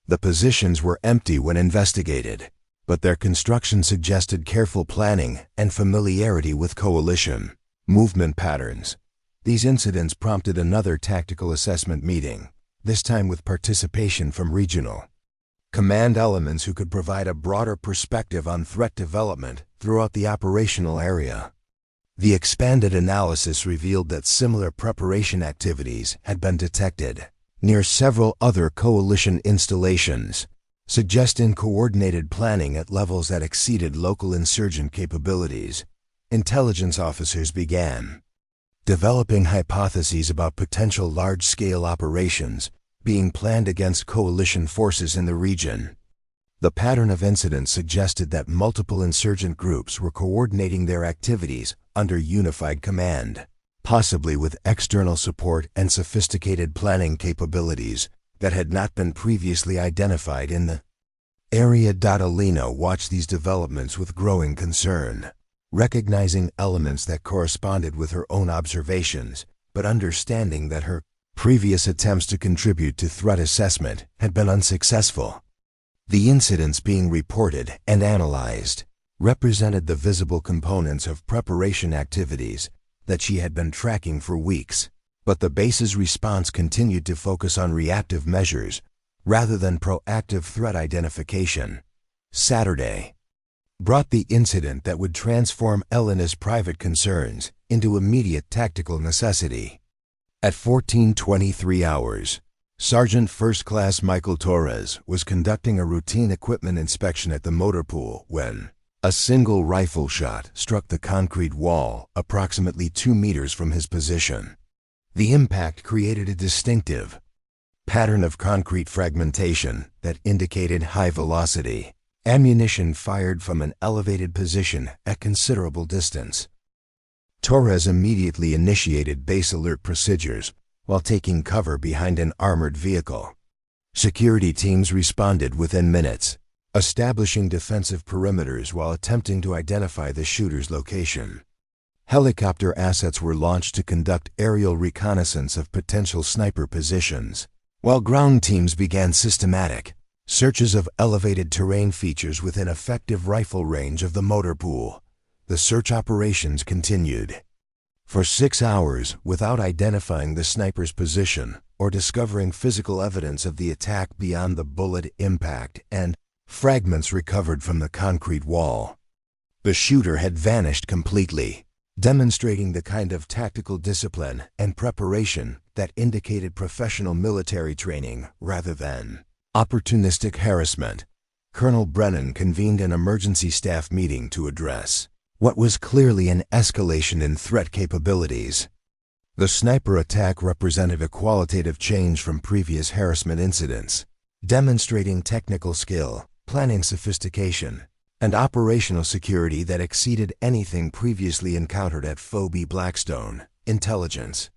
Speaker 1: The positions were empty when investigated, but their construction suggested careful planning and familiarity with coalition movement patterns. These incidents prompted another tactical assessment meeting, this time with participation from regional command elements who could provide a broader perspective on threat development throughout the operational area. The expanded analysis revealed that similar preparation activities had been detected near several other coalition installations, suggesting coordinated planning at levels that exceeded local insurgent capabilities. Intelligence officers began developing hypotheses about potential large-scale operations being planned against coalition forces in the region. The pattern of incidents suggested that multiple insurgent groups were coordinating their activities under unified command, possibly with external support and sophisticated planning capabilities that had not been previously identified in the area. Alina watched these developments with growing concern, recognizing elements that corresponded with her own observations, but understanding that her previous attempts to contribute to threat assessment had been unsuccessful. The incidents being reported and analyzed represented the visible components of preparation activities that she had been tracking for weeks, but the base's response continued to focus on reactive measures rather than proactive threat identification. Saturday brought the incident that would transform Elena's private concerns into immediate tactical necessity. At 14:23 hours, Sergeant First Class Michael Torres was conducting a routine equipment inspection at the motor pool when a single rifle shot struck the concrete wall approximately 2 meters from his position. The impact created a distinctive pattern of concrete fragmentation that indicated high velocity ammunition fired from an elevated position at considerable distance. Torres immediately initiated base alert procedures while taking cover behind an armored vehicle. Security teams responded within minutes, establishing defensive perimeters while attempting to identify the shooter's location. Helicopter assets were launched to conduct aerial reconnaissance of potential sniper positions, while ground teams began systematic searches of elevated terrain features within effective rifle range of the motor pool. The search operations continued for 6 hours without identifying the sniper's position or discovering physical evidence of the attack beyond the bullet impact and fragments recovered from the concrete wall. The shooter had vanished completely, demonstrating the kind of tactical discipline and preparation that indicated professional military training rather than opportunistic harassment. Colonel Brennan convened an emergency staff meeting to address what was clearly an escalation in threat capabilities. The sniper attack represented a qualitative change from previous harassment incidents, demonstrating technical skill, planning sophistication, and operational security that exceeded anything previously encountered at Phoebe Blackstone. Intelligence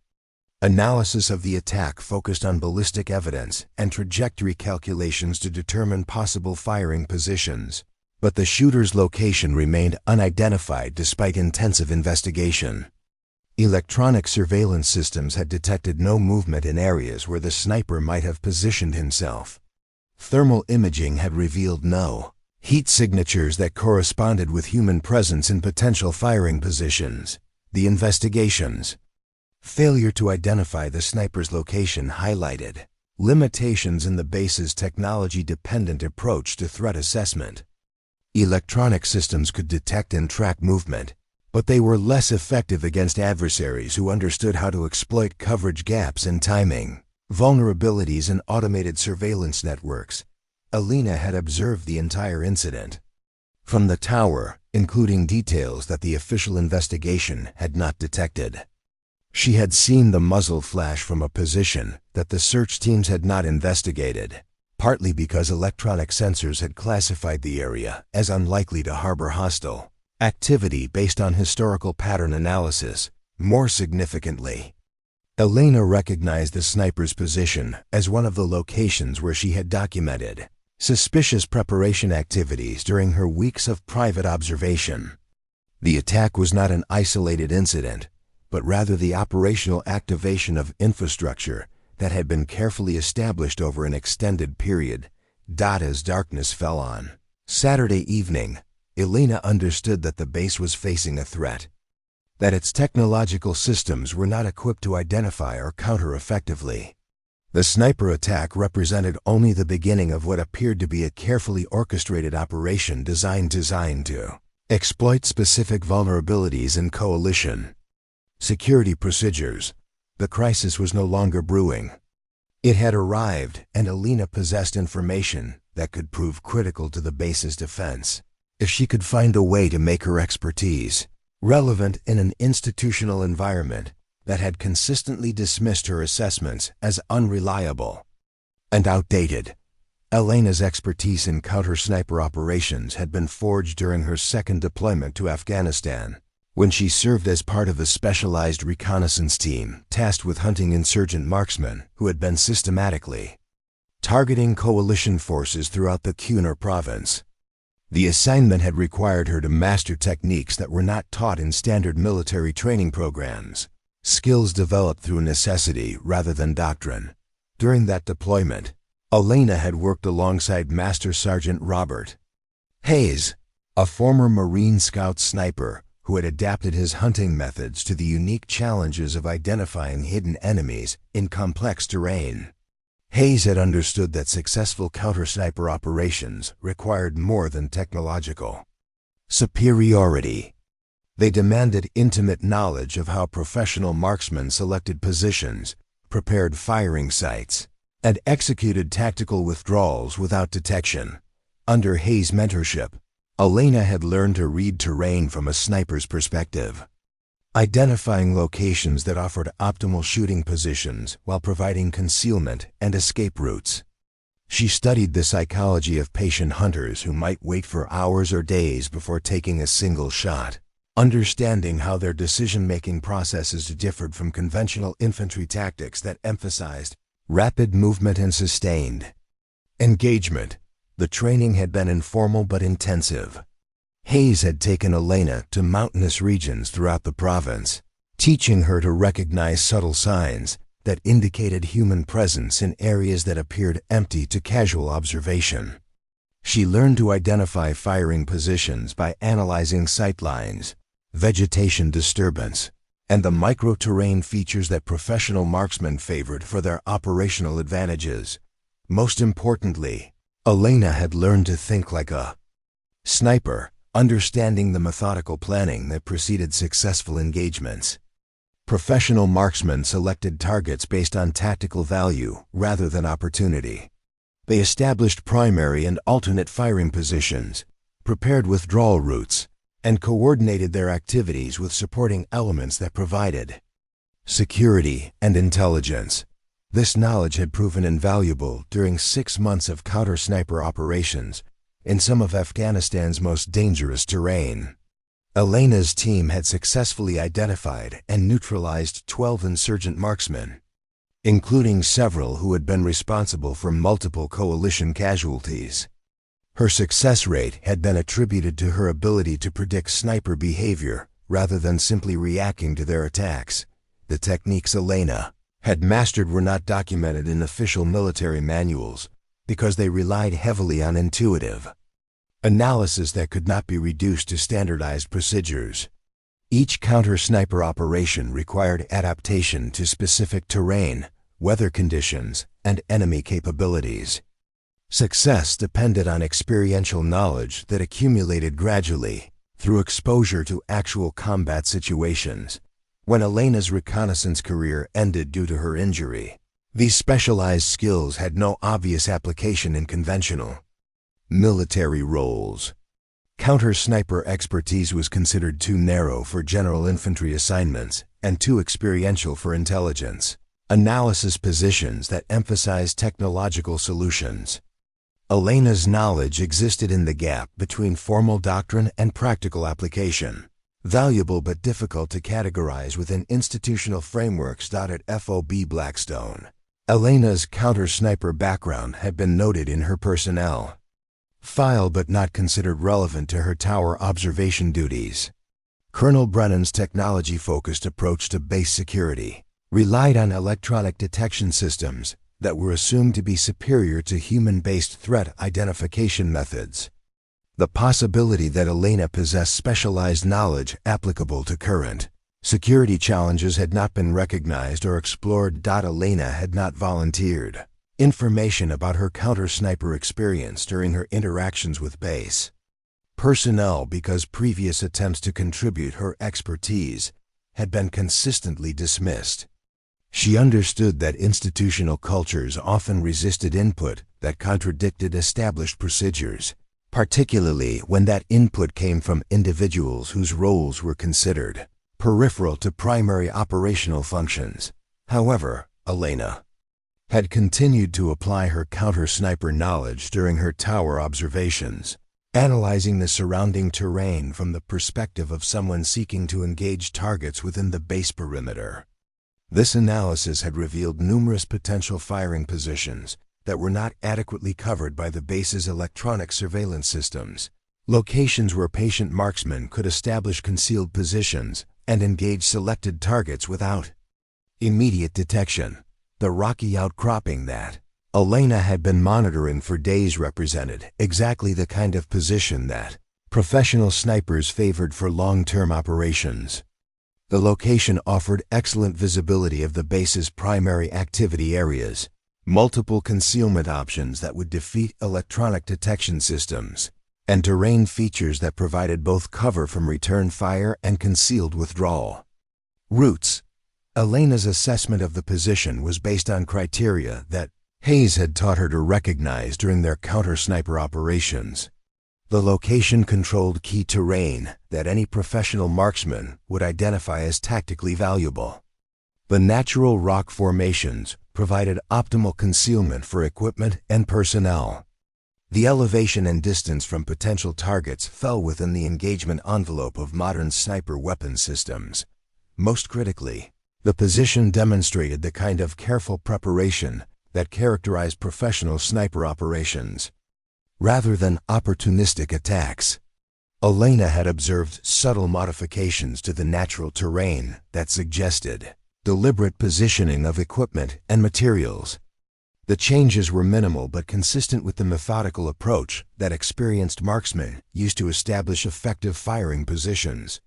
Speaker 1: analysis of the attack focused on ballistic evidence and trajectory calculations to determine possible firing positions, but the shooter's location remained unidentified despite intensive investigation. Electronic surveillance systems had detected no movement in areas where the sniper might have positioned himself. Thermal imaging had revealed no heat signatures that corresponded with human presence in potential firing positions. The investigation's failure to identify the sniper's location highlighted limitations in the base's technology-dependent approach to threat assessment. Electronic systems could detect and track movement, but they were less effective against adversaries who understood how to exploit coverage gaps in timing. Vulnerabilities in automated surveillance networks. Alina had observed the entire incident from the tower, including details that the official investigation had not detected. She had seen the muzzle flash from a position that the search teams had not investigated, partly because electronic sensors had classified the area as unlikely to harbor hostile activity based on historical pattern analysis. More significantly, Elena recognized the sniper's position as one of the locations where she had documented suspicious preparation activities during her weeks of private observation. The attack was not an isolated incident, but rather the operational activation of infrastructure that had been carefully established over an extended period. As darkness fell on Saturday evening, Elena understood that the base was facing a threat, that its technological systems were not equipped to identify or counter effectively. The sniper attack represented only the beginning of what appeared to be a carefully orchestrated operation designed to exploit specific vulnerabilities in coalition security procedures. The crisis was no longer brewing. It had arrived, and Elena possessed information that could prove critical to the base's defense. If she could find a way to make her expertise relevant in an institutional environment that had consistently dismissed her assessments as unreliable and outdated. Elena's expertise in counter-sniper operations had been forged during her second deployment to Afghanistan, when she served as part of a specialized reconnaissance team tasked with hunting insurgent marksmen who had been systematically targeting coalition forces throughout the Kunar province. The assignment had required her to master techniques that were not taught in standard military training programs, skills developed through necessity rather than doctrine. During that deployment, Elena had worked alongside Master Sergeant Robert Hayes, a former Marine Scout sniper who had adapted his hunting methods to the unique challenges of identifying hidden enemies in complex terrain. Hayes had understood that successful counter-sniper operations required more than technological superiority. They demanded intimate knowledge of how professional marksmen selected positions, prepared firing sites, and executed tactical withdrawals without detection. Under Hayes' mentorship, Elena had learned to read terrain from a sniper's perspective, identifying locations that offered optimal shooting positions while providing concealment and escape routes. She studied the psychology of patient hunters who might wait for hours or days before taking a single shot, understanding how their decision-making processes differed from conventional infantry tactics that emphasized rapid movement and sustained engagement. The training had been informal but intensive. Hayes had taken Elena to mountainous regions throughout the province, teaching her to recognize subtle signs that indicated human presence in areas that appeared empty to casual observation. She learned to identify firing positions by analyzing sightlines, vegetation disturbance, and the micro-terrain features that professional marksmen favored for their operational advantages. Most importantly, Elena had learned to think like a sniper, understanding the methodical planning that preceded successful engagements. Professional marksmen selected targets based on tactical value rather than opportunity. They established primary and alternate firing positions, prepared withdrawal routes, and coordinated their activities with supporting elements that provided security and intelligence. This knowledge had proven invaluable during 6 months of counter-sniper operations in some of Afghanistan's most dangerous terrain. Elena's team had successfully identified and neutralized 12 insurgent marksmen, including several who had been responsible for multiple coalition casualties. Her success rate had been attributed to her ability to predict sniper behavior rather than simply reacting to their attacks. The techniques Elena had mastered were not documented in official military manuals because they relied heavily on intuitive analysis that could not be reduced to standardized procedures. Each counter-sniper operation required adaptation to specific terrain, weather conditions, and enemy capabilities. Success depended on experiential knowledge that accumulated gradually through exposure to actual combat situations. When Elena's reconnaissance career ended due to her injury, these specialized skills had no obvious application in conventional military roles. Counter-sniper expertise was considered too narrow for general infantry assignments and too experiential for intelligence analysis positions that emphasized technological solutions. Elena's knowledge existed in the gap between formal doctrine and practical application, valuable but difficult to categorize within institutional frameworks. At FOB Blackstone, Elena's counter-sniper background had been noted in her personnel file but not considered relevant to her tower observation duties. Colonel Brennan's technology-focused approach to base security relied on electronic detection systems that were assumed to be superior to human-based threat identification methods. The possibility that Elena possessed specialized knowledge applicable to current security challenges had not been recognized or explored. Elena had not volunteered information about her counter-sniper experience during her interactions with base personnel because previous attempts to contribute her expertise had been consistently dismissed. She understood that institutional cultures often resisted input that contradicted established procedures, particularly when that input came from individuals whose roles were considered peripheral to primary operational functions. However, Elena had continued to apply her counter-sniper knowledge during her tower observations, analyzing the surrounding terrain from the perspective of someone seeking to engage targets within the base perimeter. This analysis had revealed numerous potential firing positions that were not adequately covered by the base's electronic surveillance systems, locations where patient marksmen could establish concealed positions and engage selected targets without immediate detection. The rocky outcropping that Elena had been monitoring for days represented exactly the kind of position that professional snipers favored for long-term operations. The location offered excellent visibility of the base's primary activity areas, multiple concealment options that would defeat electronic detection systems, and terrain features that provided both cover from return fire and concealed withdrawal routes. Elena's assessment of the position was based on criteria that Hayes had taught her to recognize during their counter-sniper operations. The location-controlled key terrain that any professional marksman would identify as tactically valuable. The natural rock formations provided optimal concealment for equipment and personnel. The elevation and distance from potential targets fell within the engagement envelope of modern sniper weapon systems. Most critically, the position demonstrated the kind of careful preparation that characterized professional sniper operations, rather than opportunistic attacks. Elena had observed subtle modifications to the natural terrain that suggested deliberate positioning of equipment and materials. The changes were minimal but consistent with the methodical approach that experienced marksmen used to establish effective firing positions.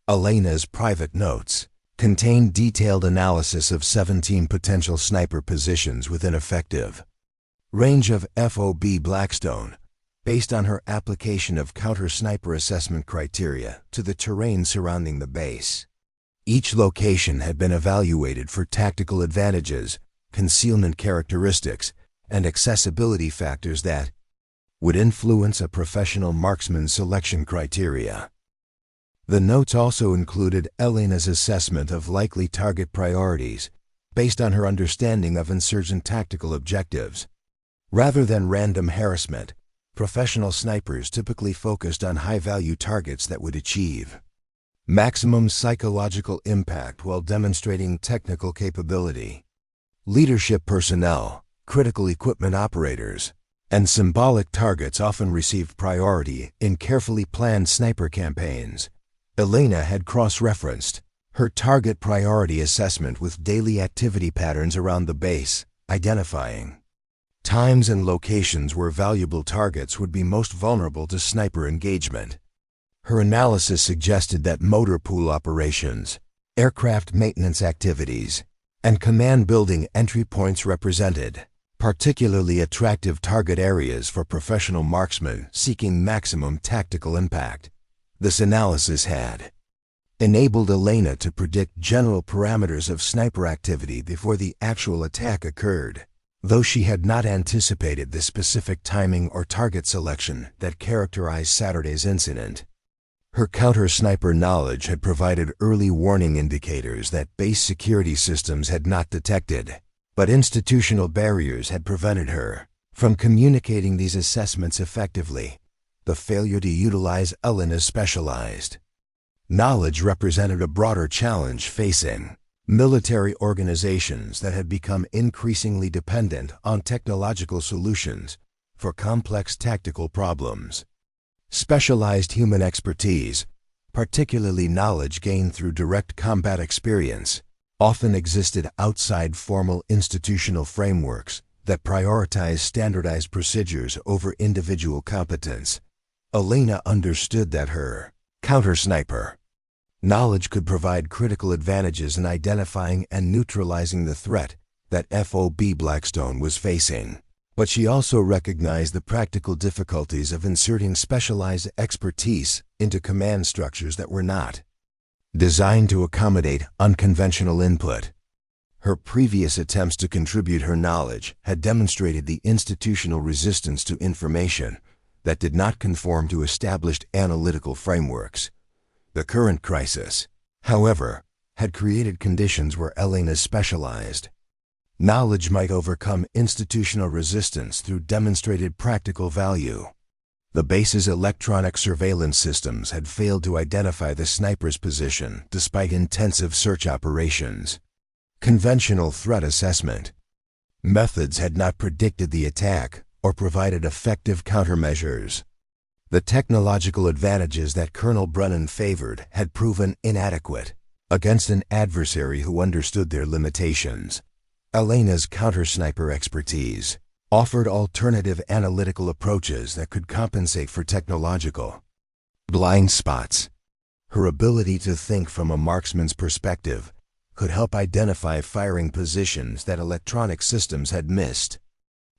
Speaker 1: Elena's private notes contained detailed analysis of 17 potential sniper positions within effective range of FOB Blackstone, based on her application of counter-sniper assessment criteria to the terrain surrounding the base. Each location had been evaluated for tactical advantages, concealment characteristics, and accessibility factors that would influence a professional marksman's selection criteria. The notes also included Elena's assessment of likely target priorities based on her understanding of insurgent tactical objectives. Rather than random harassment, professional snipers typically focused on high-value targets that would achieve maximum psychological impact while demonstrating technical capability. Leadership personnel, critical equipment operators, and symbolic targets often received priority in carefully planned sniper campaigns. Elena had cross-referenced her target priority assessment with daily activity patterns around the base, identifying times and locations where valuable targets would be most vulnerable to sniper engagement. Her analysis suggested that motor pool operations, aircraft maintenance activities, and command building entry points represented particularly attractive target areas for professional marksmen seeking maximum tactical impact. This analysis had enabled Elena to predict general parameters of sniper activity before the actual attack occurred, though she had not anticipated the specific timing or target selection that characterized Saturday's incident. Her counter-sniper knowledge had provided early warning indicators that base security systems had not detected, but institutional barriers had prevented her from communicating these assessments effectively. The failure to utilize Elena's specialized knowledge represented a broader challenge facing Military organizations that had become increasingly dependent on technological solutions for complex tactical problems. Specialized human expertise, particularly knowledge gained through direct combat experience, often existed outside formal institutional frameworks that prioritize standardized procedures over individual competence. Elena understood that her counter-sniper knowledge could provide critical advantages in identifying and neutralizing the threat that FOB Blackstone was facing. But she also recognized the practical difficulties of inserting specialized expertise into command structures that were not designed to accommodate unconventional input. Her previous attempts to contribute her knowledge had demonstrated the institutional resistance to information that did not conform to established analytical frameworks. The current crisis, however, had created conditions where Elena's specialized knowledge might overcome institutional resistance through demonstrated practical value. The base's electronic surveillance systems had failed to identify the sniper's position despite intensive search operations. Conventional threat assessment methods had not predicted the attack or provided effective countermeasures. The technological advantages that Colonel Brennan favored had proven inadequate against an adversary who understood their limitations. Elena's counter-sniper expertise offered alternative analytical approaches that could compensate for technological blind spots. Her ability to think from a marksman's perspective could help identify firing positions that electronic systems had missed.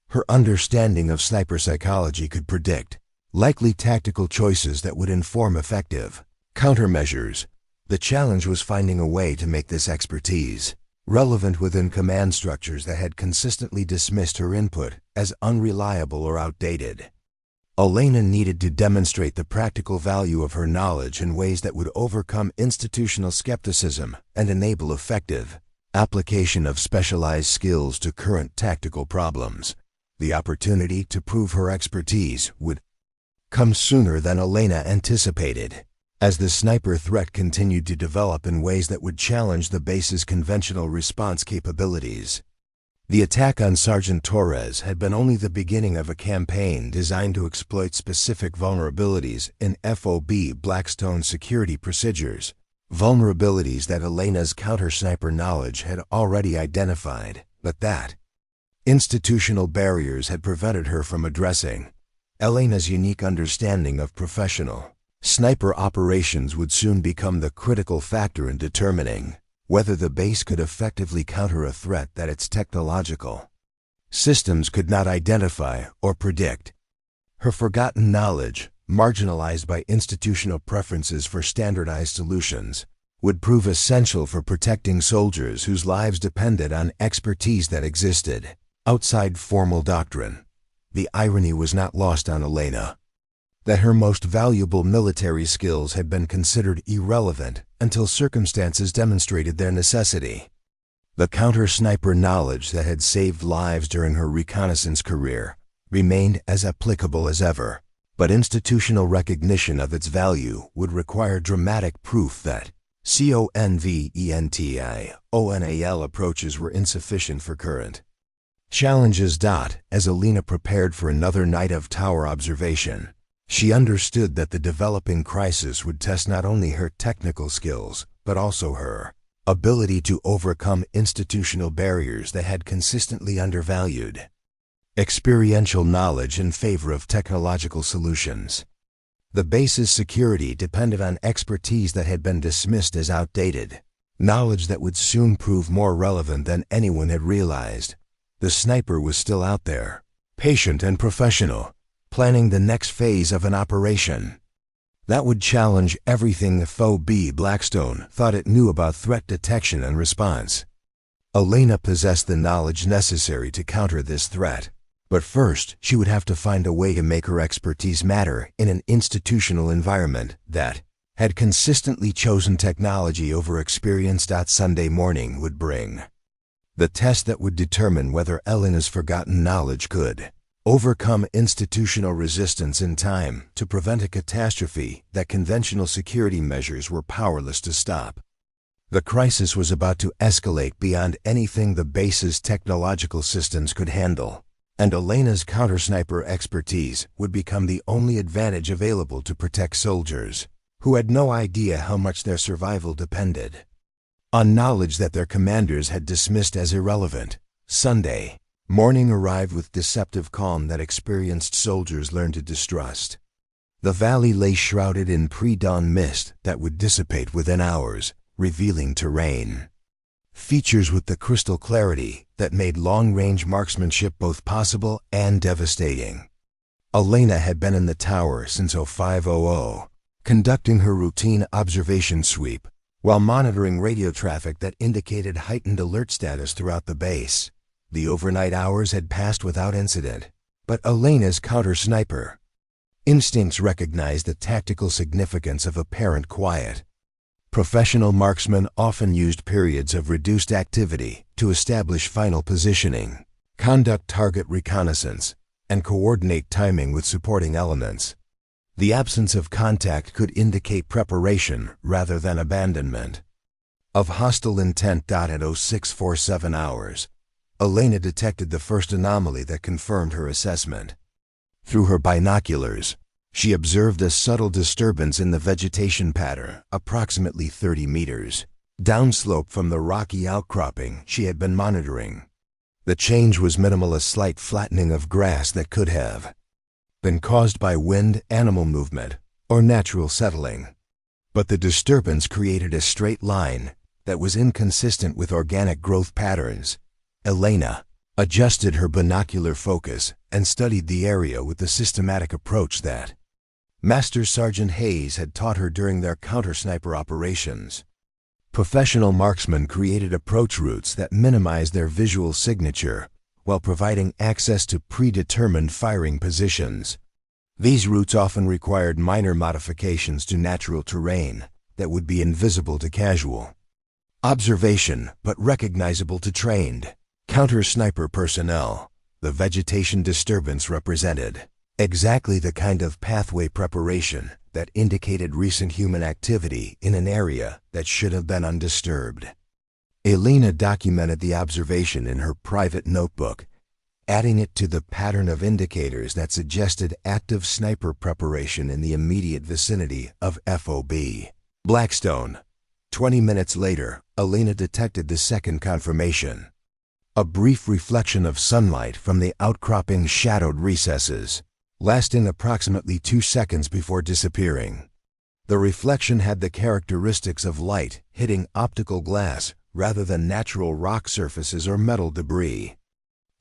Speaker 1: Her understanding of sniper psychology could predict likely tactical choices that would inform effective countermeasures. The challenge was finding a way to make this expertise relevant within command structures that had consistently dismissed her input as unreliable or outdated. Elena needed to demonstrate the practical value of her knowledge in ways that would overcome institutional skepticism and enable effective application of specialized skills to current tactical problems. The opportunity to prove her expertise would come sooner than Elena anticipated, as the sniper threat continued to develop in ways that would challenge the base's conventional response capabilities. The attack on Sergeant Torres had been only the beginning of a campaign designed to exploit specific vulnerabilities in FOB Blackstone's security procedures, vulnerabilities that Elena's counter-sniper knowledge had already identified, but that institutional barriers had prevented her from addressing. Elena's unique understanding of professional sniper operations would soon become the critical factor in determining whether the base could effectively counter a threat that its technological systems could not identify or predict. Her forgotten knowledge, marginalized by institutional preferences for standardized solutions, would prove essential for protecting soldiers whose lives depended on expertise that existed outside formal doctrine. The irony was not lost on Elena that her most valuable military skills had been considered irrelevant until circumstances demonstrated their necessity. The counter-sniper knowledge that had saved lives during her reconnaissance career remained as applicable as ever, but institutional recognition of its value would require dramatic proof that conventional approaches were insufficient for current challenges. As Elena prepared for another night of tower observation, she understood that the developing crisis would test not only her technical skills, but also her ability to overcome institutional barriers that had consistently undervalued experiential knowledge in favor of technological solutions. The base's security depended on expertise that had been dismissed as outdated, knowledge that would soon prove more relevant than anyone had realized. The sniper was still out there, patient and professional, planning the next phase of an operation that would challenge everything FOB Blackstone thought it knew about threat detection and response. Elena possessed the knowledge necessary to counter this threat, but first she would have to find a way to make her expertise matter in an institutional environment that had consistently chosen technology over experience. Sunday morning would bring the test that would determine whether Elena's forgotten knowledge could overcome institutional resistance in time to prevent a catastrophe that conventional security measures were powerless to stop. The crisis was about to escalate beyond anything the base's technological systems could handle, and Elena's counter-sniper expertise would become the only advantage available to protect soldiers, who had no idea how much their survival depended on knowledge that their commanders had dismissed as irrelevant. Sunday morning arrived with deceptive calm that experienced soldiers learned to distrust. The valley lay shrouded in pre-dawn mist that would dissipate within hours, revealing terrain features with the crystal clarity that made long-range marksmanship both possible and devastating. Elena had been in the tower since 0500, conducting her routine observation sweep while monitoring radio traffic that indicated heightened alert status throughout the base. The overnight hours had passed without incident, but Elena's counter-sniper instincts recognized the tactical significance of apparent quiet. Professional marksmen often used periods of reduced activity to establish final positioning, conduct target reconnaissance, and coordinate timing with supporting elements. The absence of contact could indicate preparation rather than abandonment of hostile intent. At 0647 hours, Elena detected the first anomaly that confirmed her assessment. Through her binoculars, she observed a subtle disturbance in the vegetation pattern, approximately 30 meters downslope from the rocky outcropping she had been monitoring. The change was minimal, a slight flattening of grass that could have been caused by wind, animal movement, or natural settling. But the disturbance created a straight line that was inconsistent with organic growth patterns. Elena adjusted her binocular focus and studied the area with the systematic approach that Master Sergeant Hayes had taught her during their counter-sniper operations. Professional marksmen created approach routes that minimized their visual signature while providing access to predetermined firing positions. These routes often required minor modifications to natural terrain that would be invisible to casual observation but recognizable to trained counter-sniper personnel. The vegetation disturbance represented exactly the kind of pathway preparation that indicated recent human activity in an area that should have been undisturbed. Elena documented the observation in her private notebook, adding it to the pattern of indicators that suggested active sniper preparation in the immediate vicinity of FOB Blackstone. 20 minutes later, Elena detected the second confirmation. A brief reflection of sunlight from the outcropping shadowed recesses, lasting approximately 2 seconds before disappearing. The reflection had the characteristics of light hitting optical glass rather than natural rock surfaces or metal debris.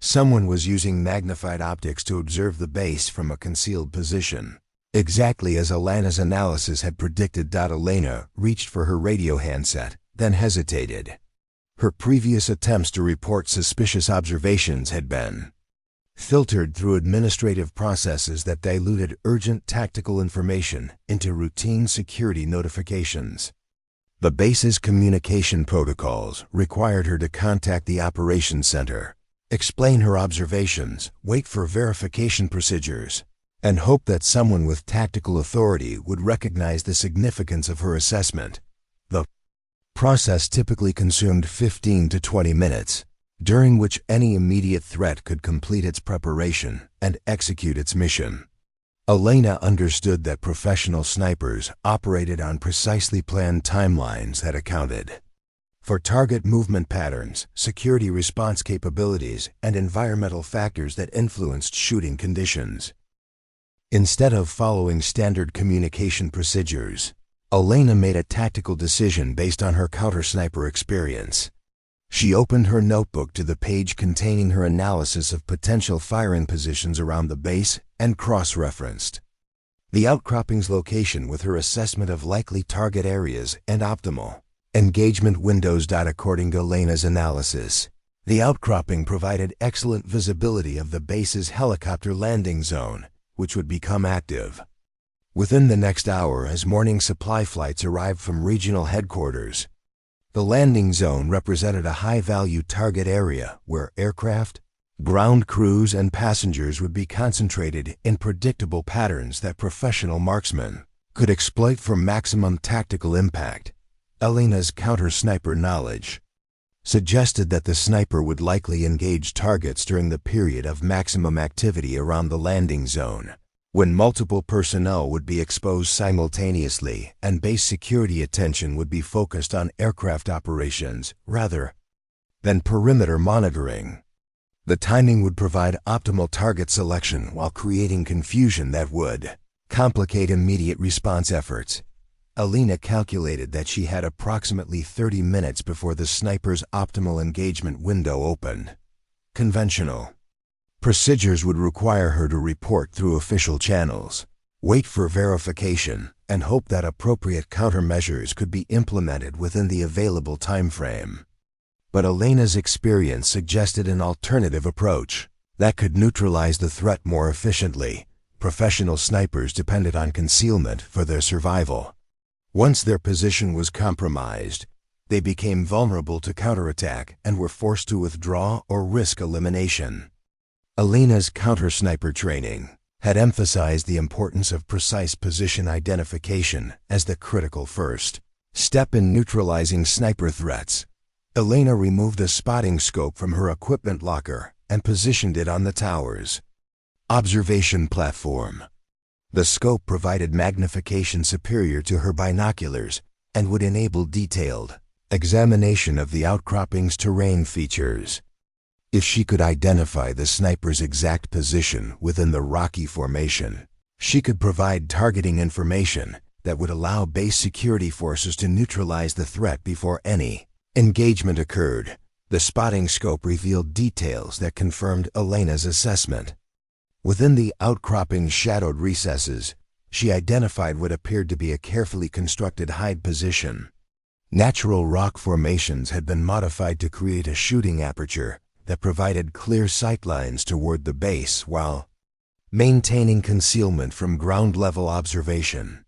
Speaker 1: Someone was using magnified optics to observe the base from a concealed position, exactly as Elena's analysis had predicted. Elena reached for her radio handset, then hesitated. Her previous attempts to report suspicious observations had been filtered through administrative processes that diluted urgent tactical information into routine security notifications. The base's communication protocols required her to contact the operations center, explain her observations, wait for verification procedures, and hope that someone with tactical authority would recognize the significance of her assessment. The process typically consumed 15 to 20 minutes, during which any immediate threat could complete its preparation and execute its mission. Elena understood that professional snipers operated on precisely planned timelines that accounted for target movement patterns, security response capabilities, and environmental factors that influenced shooting conditions. Instead of following standard communication procedures, Elena made a tactical decision based on her counter-sniper experience. She opened her notebook to the page containing her analysis of potential firing positions around the base and cross-referenced the outcropping's location with her assessment of likely target areas and optimal engagement windows. According to Elena's analysis, the outcropping provided excellent visibility of the base's helicopter landing zone, which would become active within the next hour as morning supply flights arrived from regional headquarters. The landing zone represented a high-value target area where aircraft, ground crews, and passengers would be concentrated in predictable patterns that professional marksmen could exploit for maximum tactical impact. Elena's counter-sniper knowledge suggested that the sniper would likely engage targets during the period of maximum activity around the landing zone, when multiple personnel would be exposed simultaneously and base security attention would be focused on aircraft operations rather than perimeter monitoring. The timing would provide optimal target selection while creating confusion that would complicate immediate response efforts. Elena calculated that she had approximately 30 minutes before the sniper's optimal engagement window opened. Conventional procedures would require her to report through official channels, wait for verification, and hope that appropriate countermeasures could be implemented within the available time frame. But Elena's experience suggested an alternative approach that could neutralize the threat more efficiently. Professional snipers depended on concealment for their survival. Once their position was compromised, they became vulnerable to counterattack and were forced to withdraw or risk elimination. Elena's counter-sniper training had emphasized the importance of precise position identification as the critical first step in neutralizing sniper threats. Elena removed a spotting scope from her equipment locker and positioned it on the tower's observation platform. The scope provided magnification superior to her binoculars and would enable detailed examination of the outcropping's terrain features. If she could identify the sniper's exact position within the rocky formation, she could provide targeting information that would allow base security forces to neutralize the threat before any engagement occurred. The spotting scope revealed details that confirmed Elena's assessment. Within the outcropping's shadowed recesses, she identified what appeared to be a carefully constructed hide position. Natural rock formations had been modified to create a shooting aperture that provided clear sightlines toward the base while maintaining concealment from ground-level observation.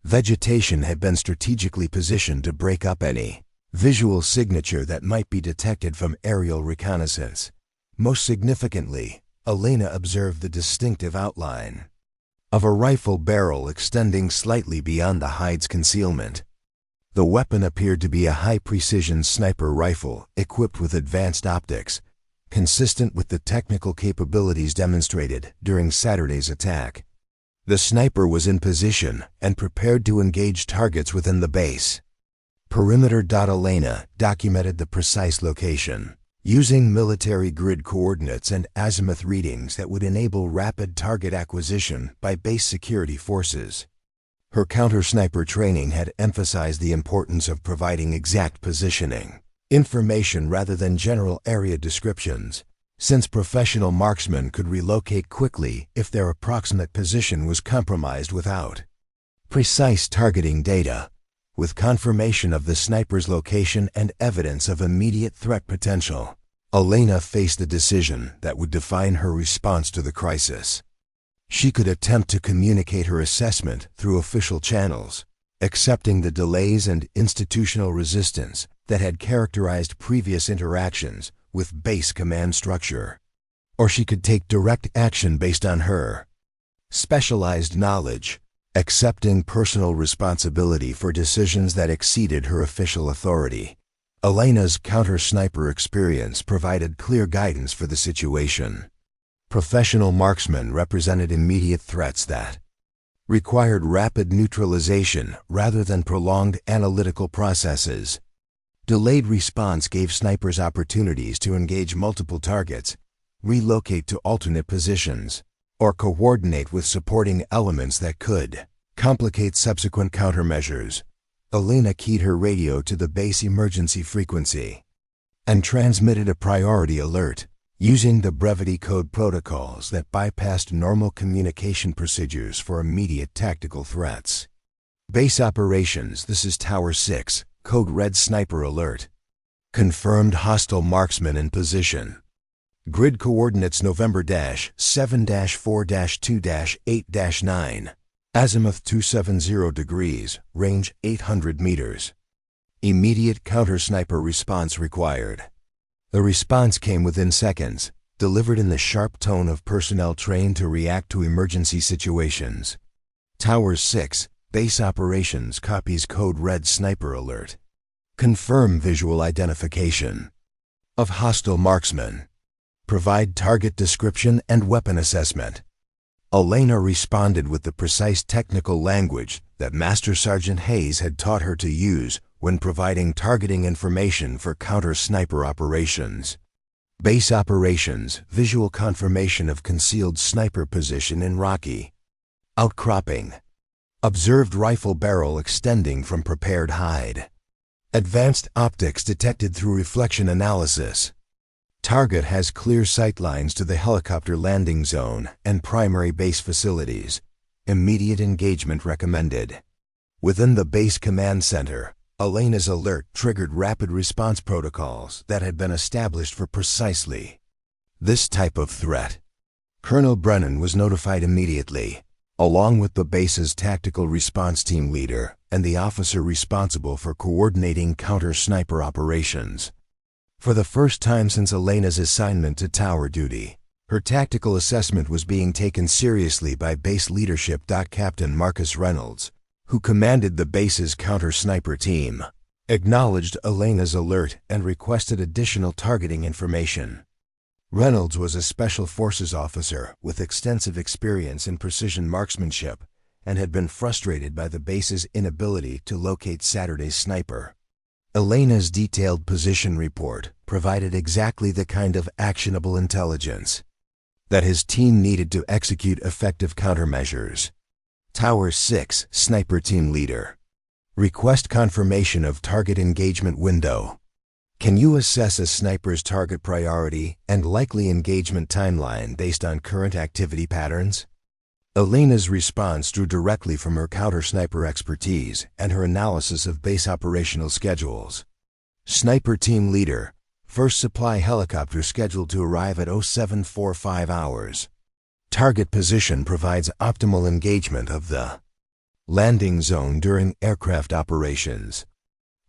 Speaker 1: Vegetation had been strategically positioned to break up any visual signature that might be detected from aerial reconnaissance. Most significantly, Elena observed the distinctive outline of a rifle barrel extending slightly beyond the hide's concealment. The weapon appeared to be a high-precision sniper rifle equipped with advanced optics, consistent with the technical capabilities demonstrated during Saturday's attack. The sniper was in position and prepared to engage targets within the base perimeter. Elena documented the precise location using military grid coordinates and azimuth readings that would enable rapid target acquisition by base security forces. Her counter-sniper training had emphasized the importance of providing exact positioning information rather than general area descriptions, since professional marksmen could relocate quickly if their approximate position was compromised without precise targeting data. With confirmation of the sniper's location and evidence of immediate threat potential, Elena faced a decision that would define her response to the crisis. She could attempt to communicate her assessment through official channels, accepting the delays and institutional resistance that had characterized previous interactions with base command structure. Or she could take direct action based on her specialized knowledge, accepting personal responsibility for decisions that exceeded her official authority. Elena's counter-sniper experience provided clear guidance for the situation. Professional marksmen represented immediate threats that required rapid neutralization rather than prolonged analytical processes. Delayed response gave snipers opportunities to engage multiple targets, relocate to alternate positions, or coordinate with supporting elements that could complicate subsequent countermeasures. Elena keyed her radio to the base emergency frequency and transmitted a priority alert using the brevity code protocols that bypassed normal communication procedures for immediate tactical threats. Base operations, this is Tower 6, code red sniper alert. Confirmed hostile marksman in position. Grid coordinates November 7-4-2-8-9. Azimuth 270 degrees, range 800 meters. Immediate counter-sniper response required. The response came within seconds, delivered in the sharp tone of personnel trained to react to emergency situations. Tower 6, base operations copies code red sniper alert. Confirm visual identification of hostile marksmen. Provide target description and weapon assessment. Elena responded with the precise technical language that Master Sergeant Hayes had taught her to use when providing targeting information for counter-sniper operations. Base operations, visual confirmation of concealed sniper position in Rocky. Outcropping. Observed rifle barrel extending from prepared hide. Advanced optics detected through reflection analysis. Target has clear sightlines to the helicopter landing zone and primary base facilities. Immediate engagement recommended. Within the base command center, Elena's alert triggered rapid response protocols that had been established for precisely this type of threat. Colonel Brennan was notified immediately, along with the base's tactical response team leader and the officer responsible for coordinating counter-sniper operations. For the first time since Elena's assignment to tower duty, her tactical assessment was being taken seriously by base leadership. Captain Marcus Reynolds, who commanded the base's counter-sniper team, acknowledged Elena's alert and requested additional targeting information. Reynolds was a Special Forces officer with extensive experience in precision marksmanship and had been frustrated by the base's inability to locate Saturday's sniper. Elena's detailed position report provided exactly the kind of actionable intelligence that his team needed to execute effective countermeasures. Tower 6 Sniper Team Leader. Request confirmation of target engagement window. Can you assess a sniper's target priority and likely engagement timeline based on current activity patterns? Elena's response drew directly from her counter-sniper expertise and her analysis of base operational schedules. Sniper Team Leader, first supply helicopter scheduled to arrive at 0745 hours. Target position provides optimal engagement of the landing zone during aircraft operations.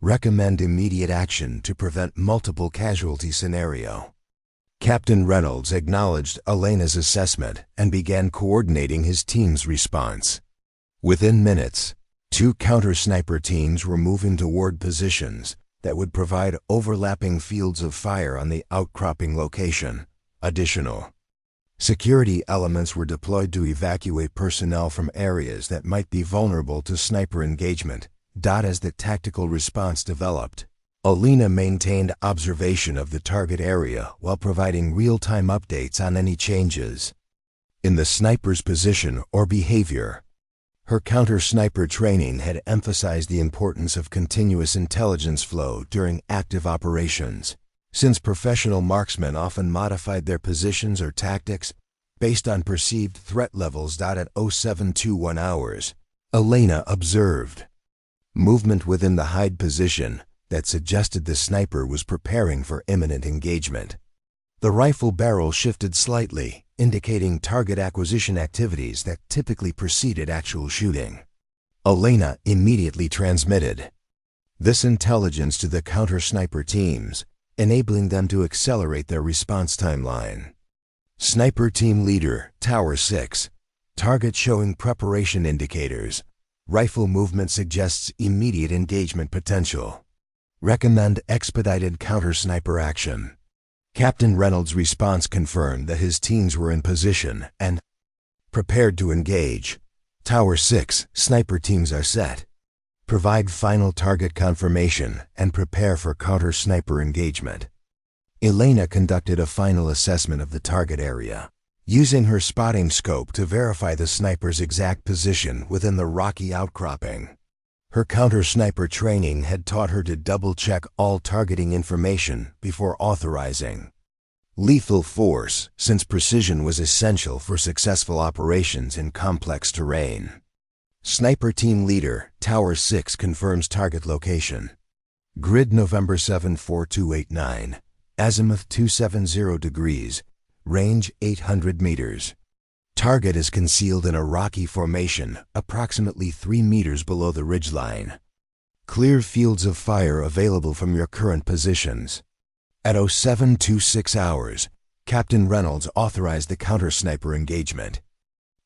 Speaker 1: Recommend immediate action to prevent multiple casualty scenario. Captain Reynolds acknowledged Elena's assessment and began coordinating his team's response. Within minutes, 2 counter-sniper teams were moving toward positions that would provide overlapping fields of fire on the outcropping location. Additional security elements were deployed to evacuate personnel from areas that might be vulnerable to sniper engagement. As the tactical response developed, Elena maintained observation of the target area while providing real-time updates on any changes in the sniper's position or behavior. Her counter-sniper training had emphasized the importance of continuous intelligence flow during active operations, since professional marksmen often modified their positions or tactics based on perceived threat levels. At 0721 hours, Elena observed movement within the hide position that suggested the sniper was preparing for imminent engagement. The rifle barrel shifted slightly, indicating target acquisition activities that typically preceded actual shooting. Elena immediately transmitted this intelligence to the counter-sniper teams, enabling them to accelerate their response timeline. Sniper Team Leader, Tower 6. Target showing preparation indicators. Rifle movement suggests immediate engagement potential. Recommend expedited counter-sniper action. Captain Reynolds' response confirmed that his teams were in position and prepared to engage. Tower 6 sniper teams are set. Provide final target confirmation and prepare for counter-sniper engagement. Elena conducted a final assessment of the target area, using her spotting scope to verify the sniper's exact position within the rocky outcropping. Her counter-sniper training had taught her to double-check all targeting information before authorizing lethal force, since precision was essential for successful operations in complex terrain. Sniper Team Leader, Tower 6 confirms target location. Grid November 74289, azimuth 270 degrees, range 800 meters. Target is concealed in a rocky formation approximately 3 meters below the ridgeline. Clear fields of fire available from your current positions. At 0726 hours, Captain Reynolds authorized the counter-sniper engagement.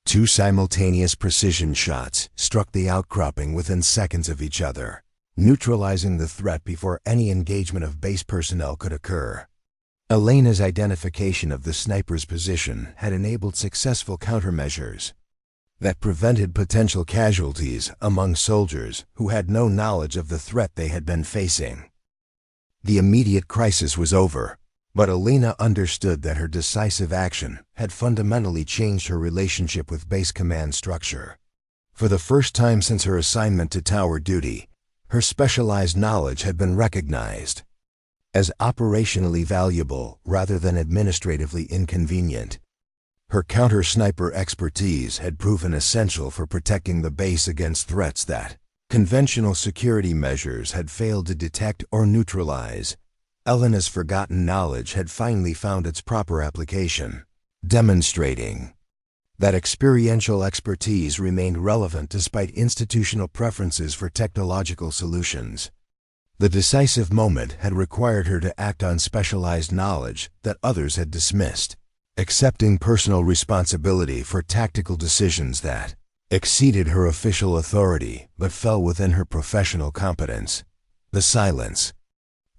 Speaker 1: 2 simultaneous precision shots struck the outcropping within seconds of each other, neutralizing the threat before any engagement of base personnel could occur. Elena's identification of the sniper's position had enabled successful countermeasures that prevented potential casualties among soldiers who had no knowledge of the threat they had been facing. The immediate crisis was over, but Elena understood that her decisive action had fundamentally changed her relationship with base command structure. For the first time since her assignment to tower duty, her specialized knowledge had been recognized as operationally valuable rather than administratively inconvenient. Her counter-sniper expertise had proven essential for protecting the base against threats that conventional security measures had failed to detect or neutralize. Elena's forgotten knowledge had finally found its proper application, demonstrating that experiential expertise remained relevant despite institutional preferences for technological solutions. The decisive moment had required her to act on specialized knowledge that others had dismissed, accepting personal responsibility for tactical decisions that exceeded her official authority but fell within her professional competence. The silence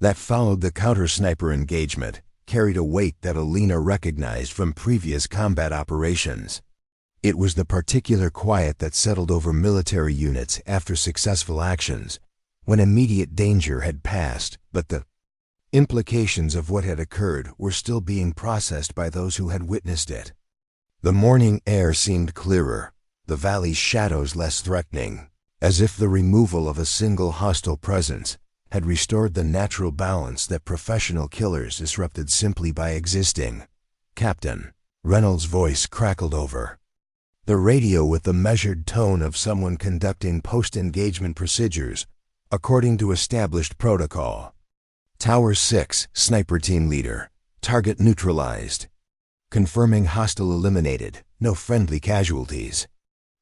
Speaker 1: that followed the counter-sniper engagement carried a weight that Elena recognized from previous combat operations. It was the particular quiet that settled over military units after successful actions, when immediate danger had passed, but the implications of what had occurred were still being processed by those who had witnessed it. The morning air seemed clearer, the valley's shadows less threatening, as if the removal of a single hostile presence had restored the natural balance that professional killers disrupted simply by existing. "Captain," Reynolds' voice crackled over the radio with the measured tone of someone conducting post-engagement procedures according to established protocol. "Tower 6, Sniper Team Leader. Target neutralized. Confirming hostile eliminated, no friendly casualties.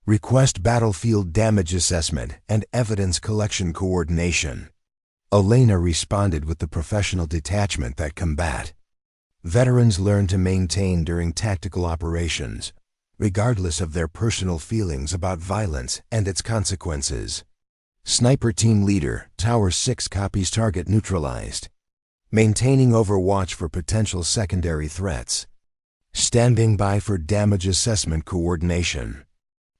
Speaker 1: Request battlefield damage assessment and evidence collection coordination." Elena responded with the professional detachment that combat veterans learn to maintain during tactical operations, regardless of their personal feelings about violence and its consequences. "Sniper Team Leader, Tower 6 copies target neutralized. Maintaining overwatch for potential secondary threats. Standing by for damage assessment coordination."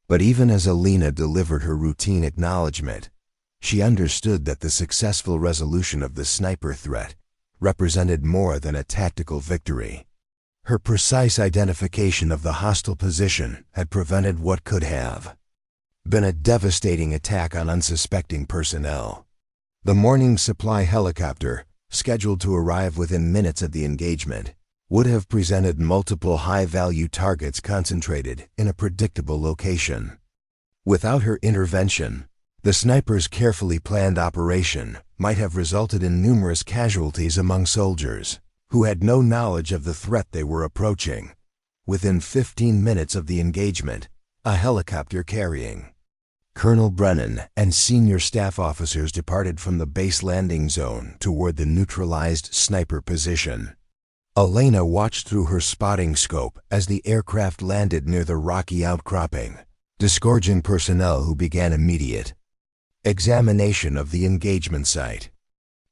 Speaker 1: But even as Elena delivered her routine acknowledgement, she understood that the successful resolution of the sniper threat represented more than a tactical victory. Her precise identification of the hostile position had prevented what could have been a devastating attack on unsuspecting personnel. The morning supply helicopter, scheduled to arrive within minutes of the engagement, would have presented multiple high-value targets concentrated in a predictable location. Without her intervention, the sniper's carefully planned operation might have resulted in numerous casualties among soldiers who had no knowledge of the threat they were approaching. Within 15 minutes of the engagement, a helicopter carrying Colonel Brennan and senior staff officers departed from the base landing zone toward the neutralized sniper position. Elena watched through her spotting scope as the aircraft landed near the rocky outcropping, disgorging personnel who began immediate examination of the engagement site.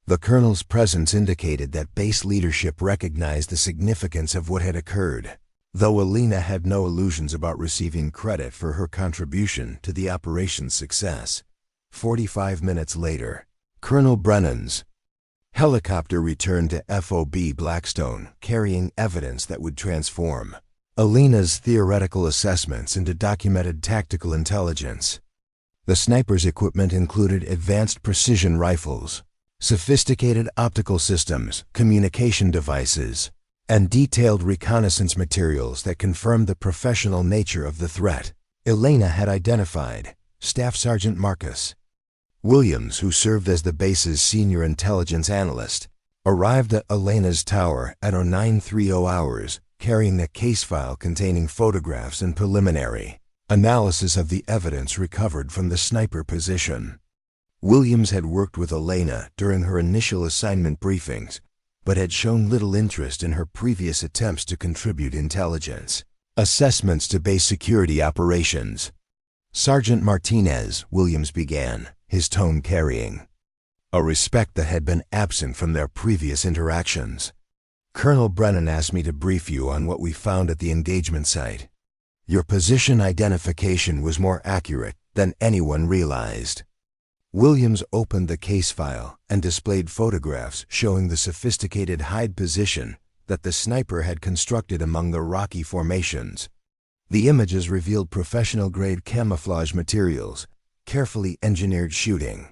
Speaker 1: The colonel's presence indicated that base leadership recognized the significance of what had occurred, though Elena had no illusions about receiving credit for her contribution to the operation's success. 45 minutes later, Colonel Brennan's helicopter returned to FOB Blackstone, carrying evidence that would transform Elena's theoretical assessments into documented tactical intelligence. The sniper's equipment included advanced precision rifles, sophisticated optical systems, communication devices, and detailed reconnaissance materials that confirmed the professional nature of the threat. Elena had identified Staff Sergeant Marcus Williams, who served as the base's senior intelligence analyst, arrived at Elena's tower at 0930 hours, carrying a case file containing photographs and preliminary analysis of the evidence recovered from the sniper position. Williams had worked with Elena during her initial assignment briefings, but had shown little interest in her previous attempts to contribute intelligence assessments to base security operations. "Sergeant Martinez," Williams began, his tone carrying a respect that had been absent from their previous interactions. Colonel Brennan asked me to brief you on what we found at the engagement site. Your position identification was more accurate than anyone realized. Williams opened the case file and displayed photographs showing the sophisticated hide position that the sniper had constructed among the rocky formations. The images revealed professional-grade camouflage materials, carefully engineered shooting,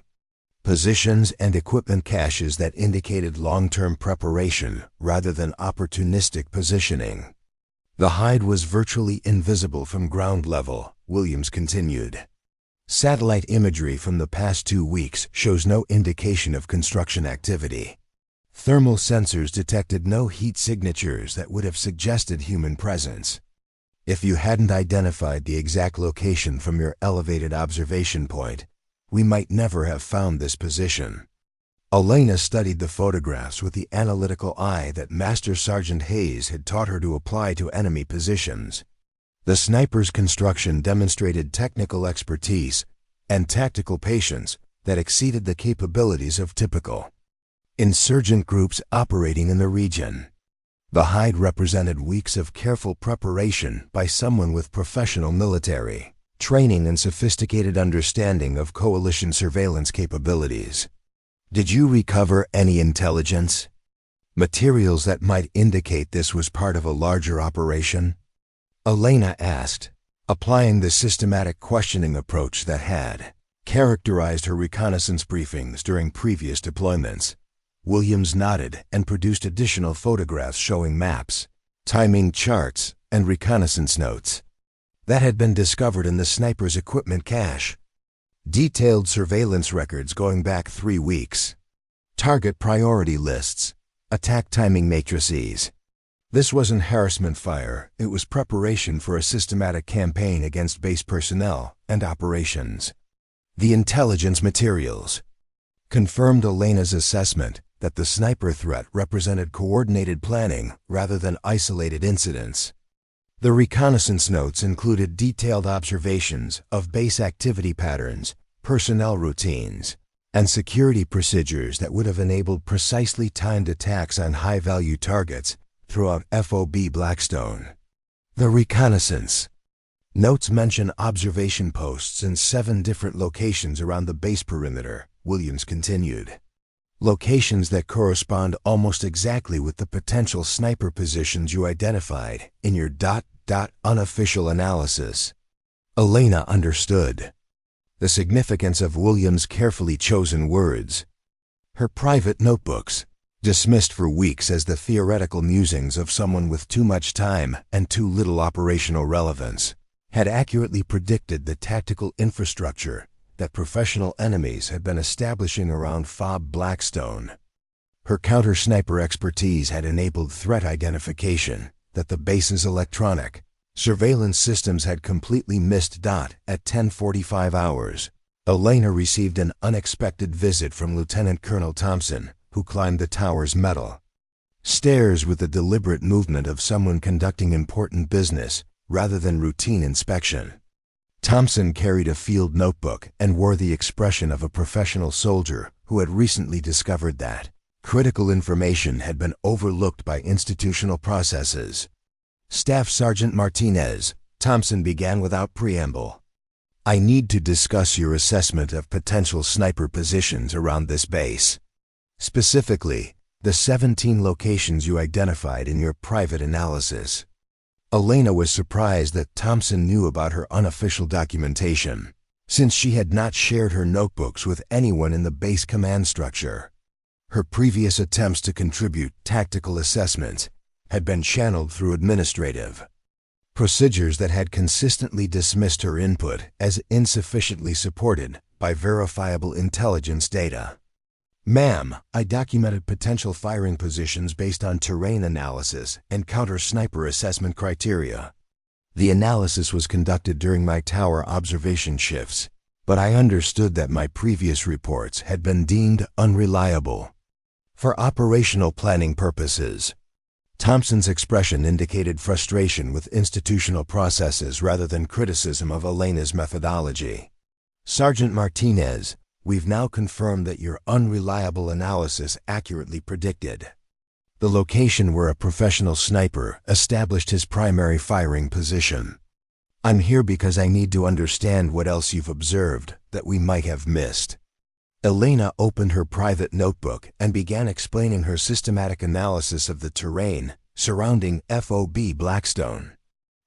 Speaker 1: positions and equipment caches that indicated long-term preparation rather than opportunistic positioning. The hide was virtually invisible from ground level, Williams continued. Satellite imagery from the past 2 weeks shows no indication of construction activity. Thermal sensors detected no heat signatures that would have suggested human presence. If you hadn't identified the exact location from your elevated observation point, we might never have found this position. Elena studied the photographs with the analytical eye that Master Sergeant Hayes had taught her to apply to enemy positions. The sniper's construction demonstrated technical expertise and tactical patience that exceeded the capabilities of typical insurgent groups operating in the region. The hide represented weeks of careful preparation by someone with professional military training and sophisticated understanding of coalition surveillance capabilities. Did you recover any intelligence? Materials that might indicate this was part of a larger operation? Elena asked, applying the systematic questioning approach that had characterized her reconnaissance briefings during previous deployments. Williams nodded and produced additional photographs showing maps, timing charts, and reconnaissance notes that had been discovered in the sniper's equipment cache. Detailed surveillance records going back 3 weeks. Target priority lists, attack timing matrices. This wasn't harassment fire, it was preparation for a systematic campaign against base personnel and operations. The intelligence materials confirmed Elena's assessment that the sniper threat represented coordinated planning rather than isolated incidents. The reconnaissance notes included detailed observations of base activity patterns, personnel routines, and security procedures that would have enabled precisely timed attacks on high-value targets throughout FOB Blackstone. The reconnaissance notes mention observation posts in 7 different locations around the base perimeter, Williams continued. Locations that correspond almost exactly with the potential sniper positions you identified in your unofficial analysis. Elena understood the significance of Williams' carefully chosen words. Her private notebooks, dismissed for weeks as the theoretical musings of someone with too much time and too little operational relevance, had accurately predicted the tactical infrastructure that professional enemies had been establishing around FOB Blackstone. Her counter-sniper expertise had enabled threat identification that the base's electronic surveillance systems had completely missed. At 10:45 hours, Elena received an unexpected visit from Lieutenant Colonel Thompson, who climbed the tower's metal stairs with the deliberate movement of someone conducting important business rather than routine inspection. Thompson carried a field notebook and wore the expression of a professional soldier who had recently discovered that critical information had been overlooked by institutional processes. Staff Sergeant Martinez, Thompson began without preamble. I need to discuss your assessment of potential sniper positions around this base. Specifically, the 17 locations you identified in your private analysis. Elena was surprised that Thompson knew about her unofficial documentation, since she had not shared her notebooks with anyone in the base command structure. Her previous attempts to contribute tactical assessments had been channeled through administrative procedures that had consistently dismissed her input as insufficiently supported by verifiable intelligence data. Ma'am, I documented potential firing positions based on terrain analysis and counter-sniper assessment criteria. The analysis was conducted during my tower observation shifts, but I understood that my previous reports had been deemed unreliable. For operational planning purposes, Thompson's expression indicated frustration with institutional processes rather than criticism of Elena's methodology. Sergeant Martinez, We've now confirmed that your unreliable analysis accurately predicted the location where a professional sniper established his primary firing position. I'm here because I need to understand what else you've observed that we might have missed." Elena opened her private notebook and began explaining her systematic analysis of the terrain surrounding FOB Blackstone.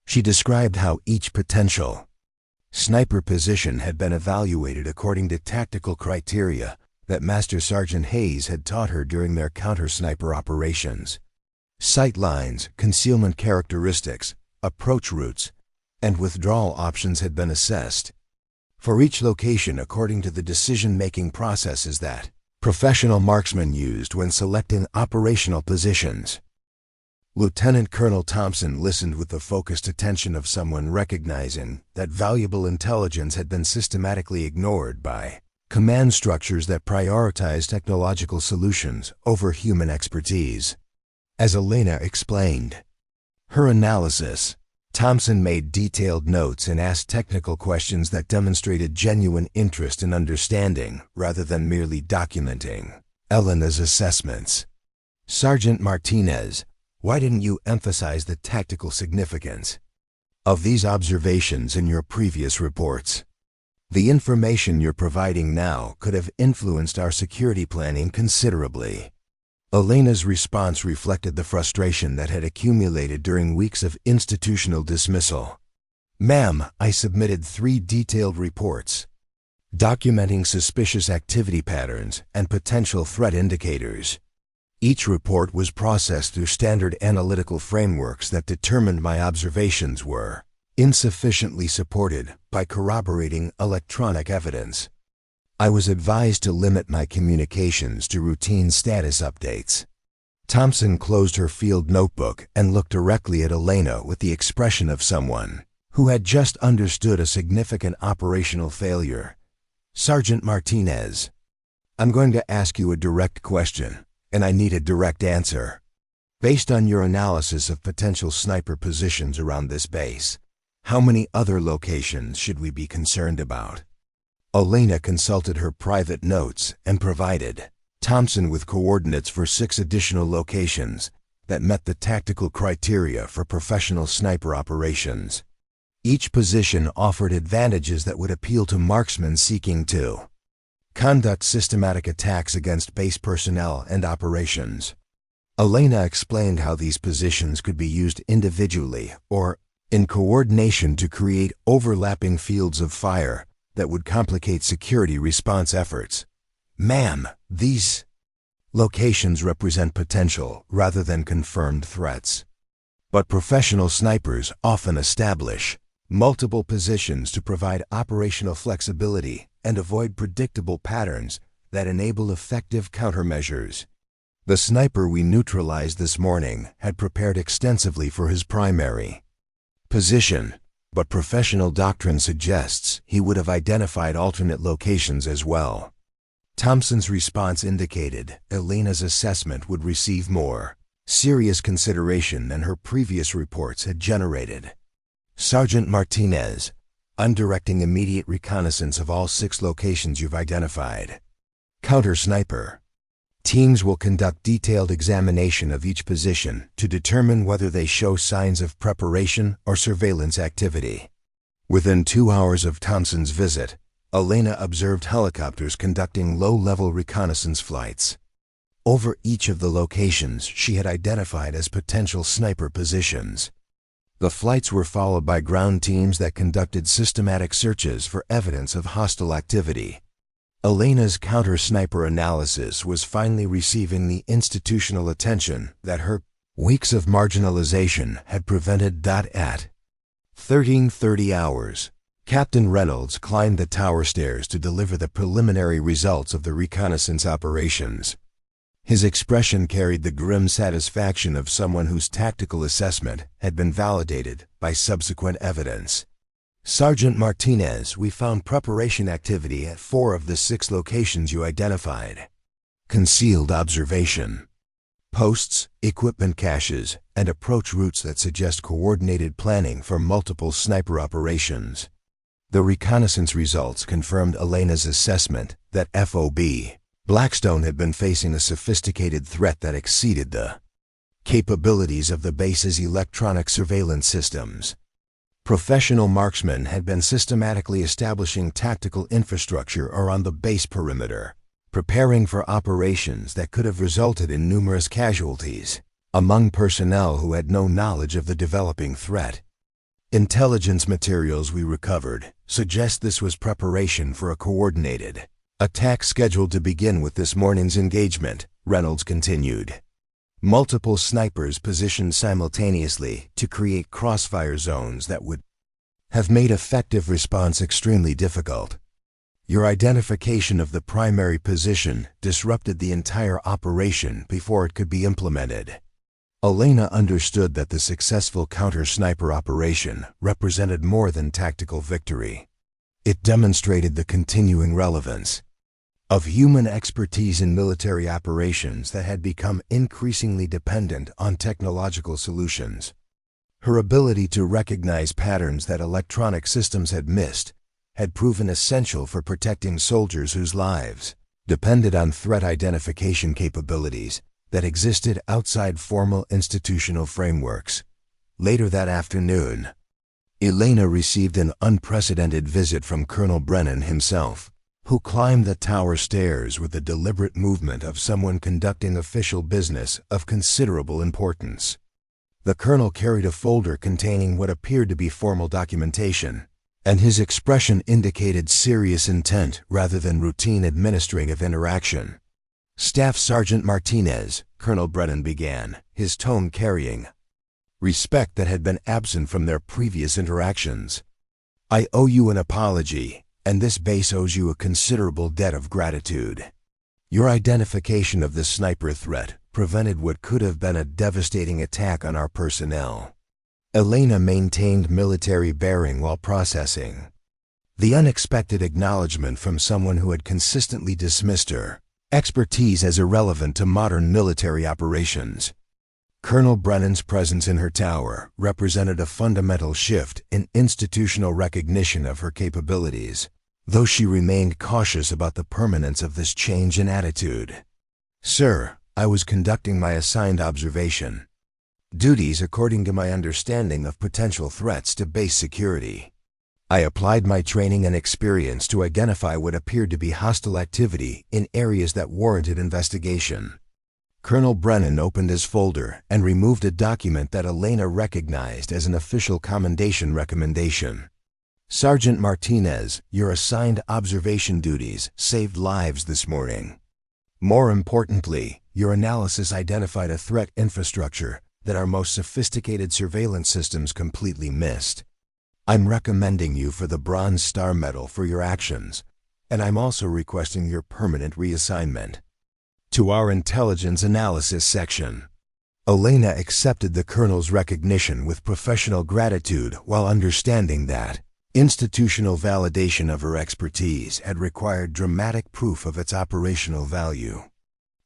Speaker 1: She described how each potential sniper position had been evaluated according to tactical criteria that Master Sergeant Hayes had taught her during their counter-sniper operations. Sight lines, concealment characteristics, approach routes, and withdrawal options had been assessed for each location according to the decision-making processes that professional marksmen used when selecting operational positions. Lieutenant Colonel Thompson listened with the focused attention of someone recognizing that valuable intelligence had been systematically ignored by command structures that prioritize technological solutions over human expertise. As Elena explained her analysis, Thompson made detailed notes and asked technical questions that demonstrated genuine interest in understanding rather than merely documenting Elena's assessments. "Sergeant Martinez, why didn't you emphasize the tactical significance of these observations in your previous reports? The information you're providing now could have influenced our security planning considerably." Elena's response reflected the frustration that had accumulated during weeks of institutional dismissal. "Ma'am, I submitted 3 detailed reports documenting suspicious activity patterns and potential threat indicators. Each report was processed through standard analytical frameworks that determined my observations were insufficiently supported by corroborating electronic evidence. I was advised to limit my communications to routine status updates." Thompson closed her field notebook and looked directly at Elena with the expression of someone who had just understood a significant operational failure. "Sergeant Martinez, I'm going to ask you a direct question, and I need a direct answer. Based on your analysis of potential sniper positions around this base, how many other locations should we be concerned about?" Elena consulted her private notes and provided Thompson with coordinates for 6 additional locations that met the tactical criteria for professional sniper operations. Each position offered advantages that would appeal to marksmen seeking to conduct systematic attacks against base personnel and operations. Elena explained how these positions could be used individually or in coordination to create overlapping fields of fire that would complicate security response efforts. "Ma'am, these locations represent potential rather than confirmed threats. But professional snipers often establish multiple positions to provide operational flexibility and avoid predictable patterns that enable effective countermeasures. The sniper we neutralized this morning had prepared extensively for his primary position, but professional doctrine suggests he would have identified alternate locations as well." Thompson's response indicated Elena's assessment would receive more serious consideration than her previous reports had generated. "Sergeant Martinez, I'm directing immediate reconnaissance of all 6 locations you've identified. Counter-sniper teams will conduct detailed examination of each position to determine whether they show signs of preparation or surveillance activity." Within 2 hours of Thompson's visit, Elena observed helicopters conducting low-level reconnaissance flights over each of the locations she had identified as potential sniper positions. The flights were followed by ground teams that conducted systematic searches for evidence of hostile activity. Elena's counter-sniper analysis was finally receiving the institutional attention that her weeks of marginalization had prevented. At 13:30 hours, Captain Reynolds climbed the tower stairs to deliver the preliminary results of the reconnaissance operations. His expression carried the grim satisfaction of someone whose tactical assessment had been validated by subsequent evidence. "Sergeant Martinez, we found preparation activity at 4 of the 6 locations you identified. Concealed observation, posts, equipment caches, and approach routes that suggest coordinated planning for multiple sniper operations. The reconnaissance results confirmed Elena's assessment that FOB Blackstone had been facing a sophisticated threat that exceeded the capabilities of the base's electronic surveillance systems. Professional marksmen had been systematically establishing tactical infrastructure around the base perimeter, preparing for operations that could have resulted in numerous casualties among personnel who had no knowledge of the developing threat. Intelligence materials we recovered suggest this was preparation for a coordinated attack scheduled to begin with this morning's engagement, Reynolds continued. Multiple snipers positioned simultaneously to create crossfire zones that would have made effective response extremely difficult. Your identification of the primary position disrupted the entire operation before it could be implemented. Elena understood that the successful counter-sniper operation represented more than tactical victory. It demonstrated the continuing relevance of human expertise in military operations that had become increasingly dependent on technological solutions. Her ability to recognize patterns that electronic systems had missed had proven essential for protecting soldiers whose lives depended on threat identification capabilities that existed outside formal institutional frameworks. Later that afternoon, Elena received an unprecedented visit from Colonel Brennan himself, who climbed the tower stairs with the deliberate movement of someone conducting official business of considerable importance. The colonel carried a folder containing what appeared to be formal documentation, and his expression indicated serious intent rather than routine administrative interaction. Staff Sergeant Martinez, Colonel Brennan began, his tone carrying respect that had been absent from their previous interactions. I owe you an apology, and this base owes you a considerable debt of gratitude. Your identification of the sniper threat prevented what could have been a devastating attack on our personnel. Elena maintained military bearing while processing the unexpected acknowledgement from someone who had consistently dismissed her expertise as irrelevant to modern military operations. Colonel Brennan's presence in her tower represented a fundamental shift in institutional recognition of her capabilities, though she remained cautious about the permanence of this change in attitude. Sir, I was conducting my assigned observation duties according to my understanding of potential threats to base security. I applied my training and experience to identify what appeared to be hostile activity in areas that warranted investigation. Colonel Brennan opened his folder and removed a document that Elena recognized as an official commendation recommendation. Sergeant Martinez, your assigned observation duties saved lives this morning. More importantly, your analysis identified a threat infrastructure that our most sophisticated surveillance systems completely missed. I'm recommending you for the Bronze Star Medal for your actions, and I'm also requesting your permanent reassignment to our intelligence analysis section. Elena accepted the colonel's recognition with professional gratitude while understanding that institutional validation of her expertise had required dramatic proof of its operational value.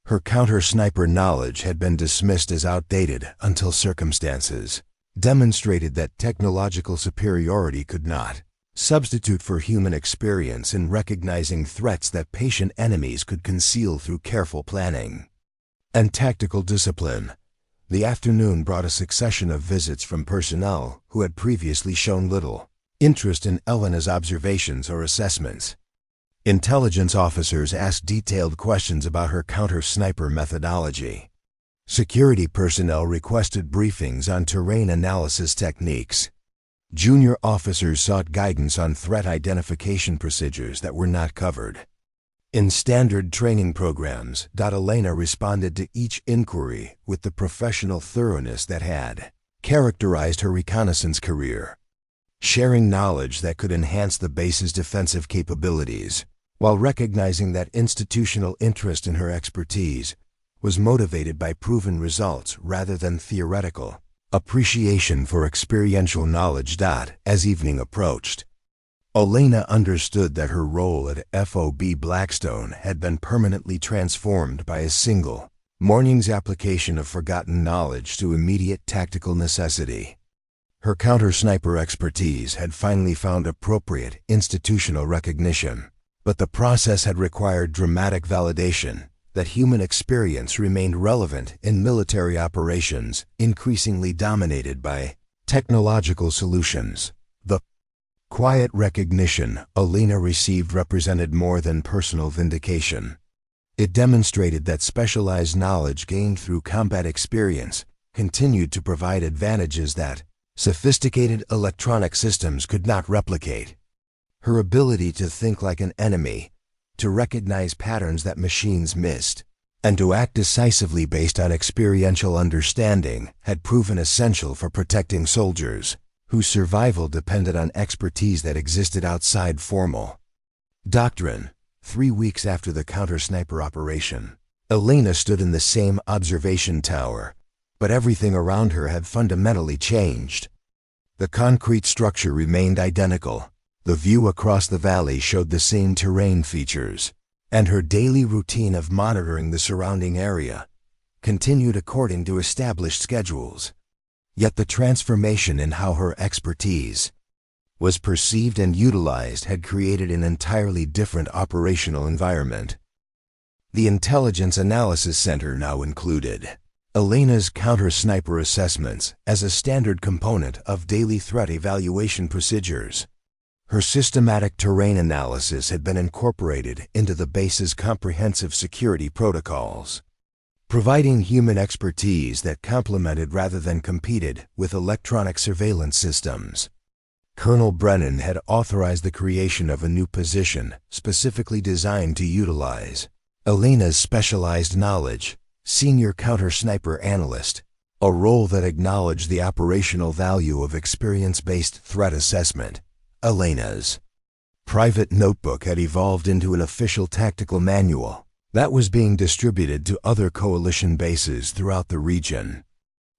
Speaker 1: Her counter-sniper knowledge had been dismissed as outdated until circumstances demonstrated that technological superiority could not substitute for human experience in recognizing threats that patient enemies could conceal through careful planning and tactical discipline. The afternoon brought a succession of visits from personnel who had previously shown little interest in Elena's observations or assessments. Intelligence officers asked detailed questions about her counter-sniper methodology. Security personnel requested briefings on terrain analysis techniques. Junior officers sought guidance on threat identification procedures that were not covered in standard training programs. Elena responded to each inquiry with the professional thoroughness that had characterized her reconnaissance career, sharing knowledge that could enhance the base's defensive capabilities, while recognizing that institutional interest in her expertise was motivated by proven results rather than theoretical appreciation for experiential knowledge. As evening approached, Elena understood that her role at FOB Blackstone had been permanently transformed by a single morning's application of forgotten knowledge to immediate tactical necessity. Her counter-sniper expertise had finally found appropriate institutional recognition, but the process had required dramatic validation that human experience remained relevant in military operations increasingly dominated by technological solutions. The quiet recognition Elena received represented more than personal vindication. It demonstrated that specialized knowledge gained through combat experience continued to provide advantages that sophisticated electronic systems could not replicate. Her ability to think like an enemy, to recognize patterns that machines missed, and to act decisively based on experiential understanding had proven essential for protecting soldiers whose survival depended on expertise that existed outside formal doctrine. 3 weeks after the counter-sniper operation, Elena stood in the same observation tower, but everything around her had fundamentally changed. The concrete structure remained identical, the view across the valley showed the same terrain features, and her daily routine of monitoring the surrounding area continued according to established schedules. Yet the transformation in how her expertise was perceived and utilized had created an entirely different operational environment. The Intelligence Analysis Center now included Elena's counter-sniper assessments as a standard component of daily threat evaluation procedures. Her systematic terrain analysis had been incorporated into the base's comprehensive security protocols, providing human expertise that complemented rather than competed with electronic surveillance systems. Colonel Brennan had authorized the creation of a new position specifically designed to utilize Elena's specialized knowledge, Senior Counter-Sniper Analyst, a role that acknowledged the operational value of experience-based threat assessment. Elena's private notebook had evolved into an official tactical manual that was being distributed to other coalition bases throughout the region.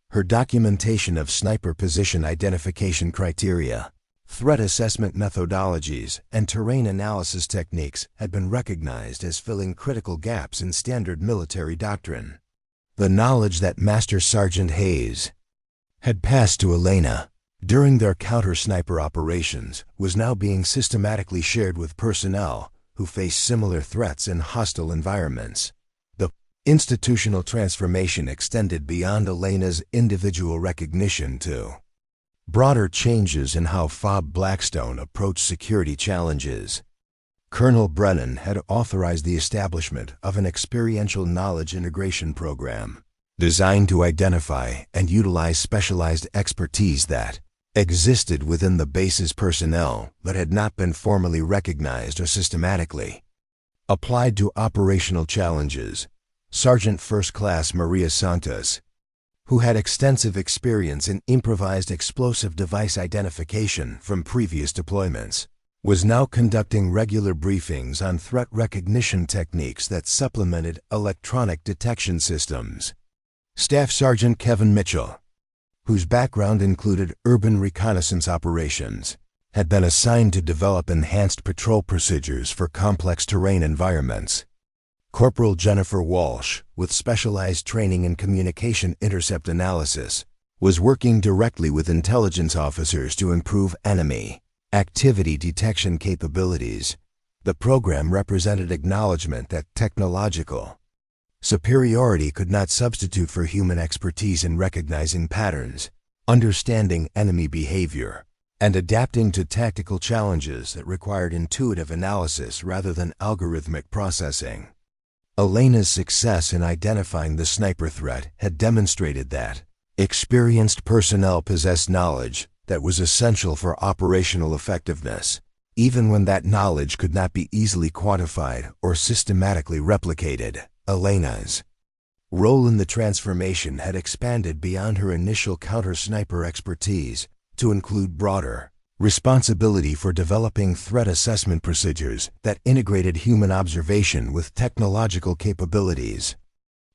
Speaker 1: Her documentation of sniper position identification criteria, threat assessment methodologies, and terrain analysis techniques had been recognized as filling critical gaps in standard military doctrine. The knowledge that Master Sergeant Hayes had passed to Elena during their counter-sniper operations was now being systematically shared with personnel who face similar threats in hostile environments. The institutional transformation extended beyond Elena's individual recognition to broader changes in how FOB Blackstone approached security challenges. Colonel Brennan had authorized the establishment of an experiential knowledge integration program designed to identify and utilize specialized expertise that existed within the base's personnel but had not been formally recognized or systematically applied to operational challenges. Sergeant First Class Maria Santos, who had extensive experience in improvised explosive device identification from previous deployments, was now conducting regular briefings on threat recognition techniques that supplemented electronic detection systems. Staff Sergeant Kevin Mitchell, whose background included urban reconnaissance operations, had been assigned to develop enhanced patrol procedures for complex terrain environments. Corporal Jennifer Walsh, with specialized training in communication intercept analysis, was working directly with intelligence officers to improve enemy activity detection capabilities. The program represented acknowledgement that technological superiority could not substitute for human expertise in recognizing patterns, understanding enemy behavior, and adapting to tactical challenges that required intuitive analysis rather than algorithmic processing. Elena's success in identifying the sniper threat had demonstrated that experienced personnel possessed knowledge that was essential for operational effectiveness, even when that knowledge could not be easily quantified or systematically replicated. Elena's role in the transformation had expanded beyond her initial counter-sniper expertise to include broader responsibility for developing threat assessment procedures that integrated human observation with technological capabilities.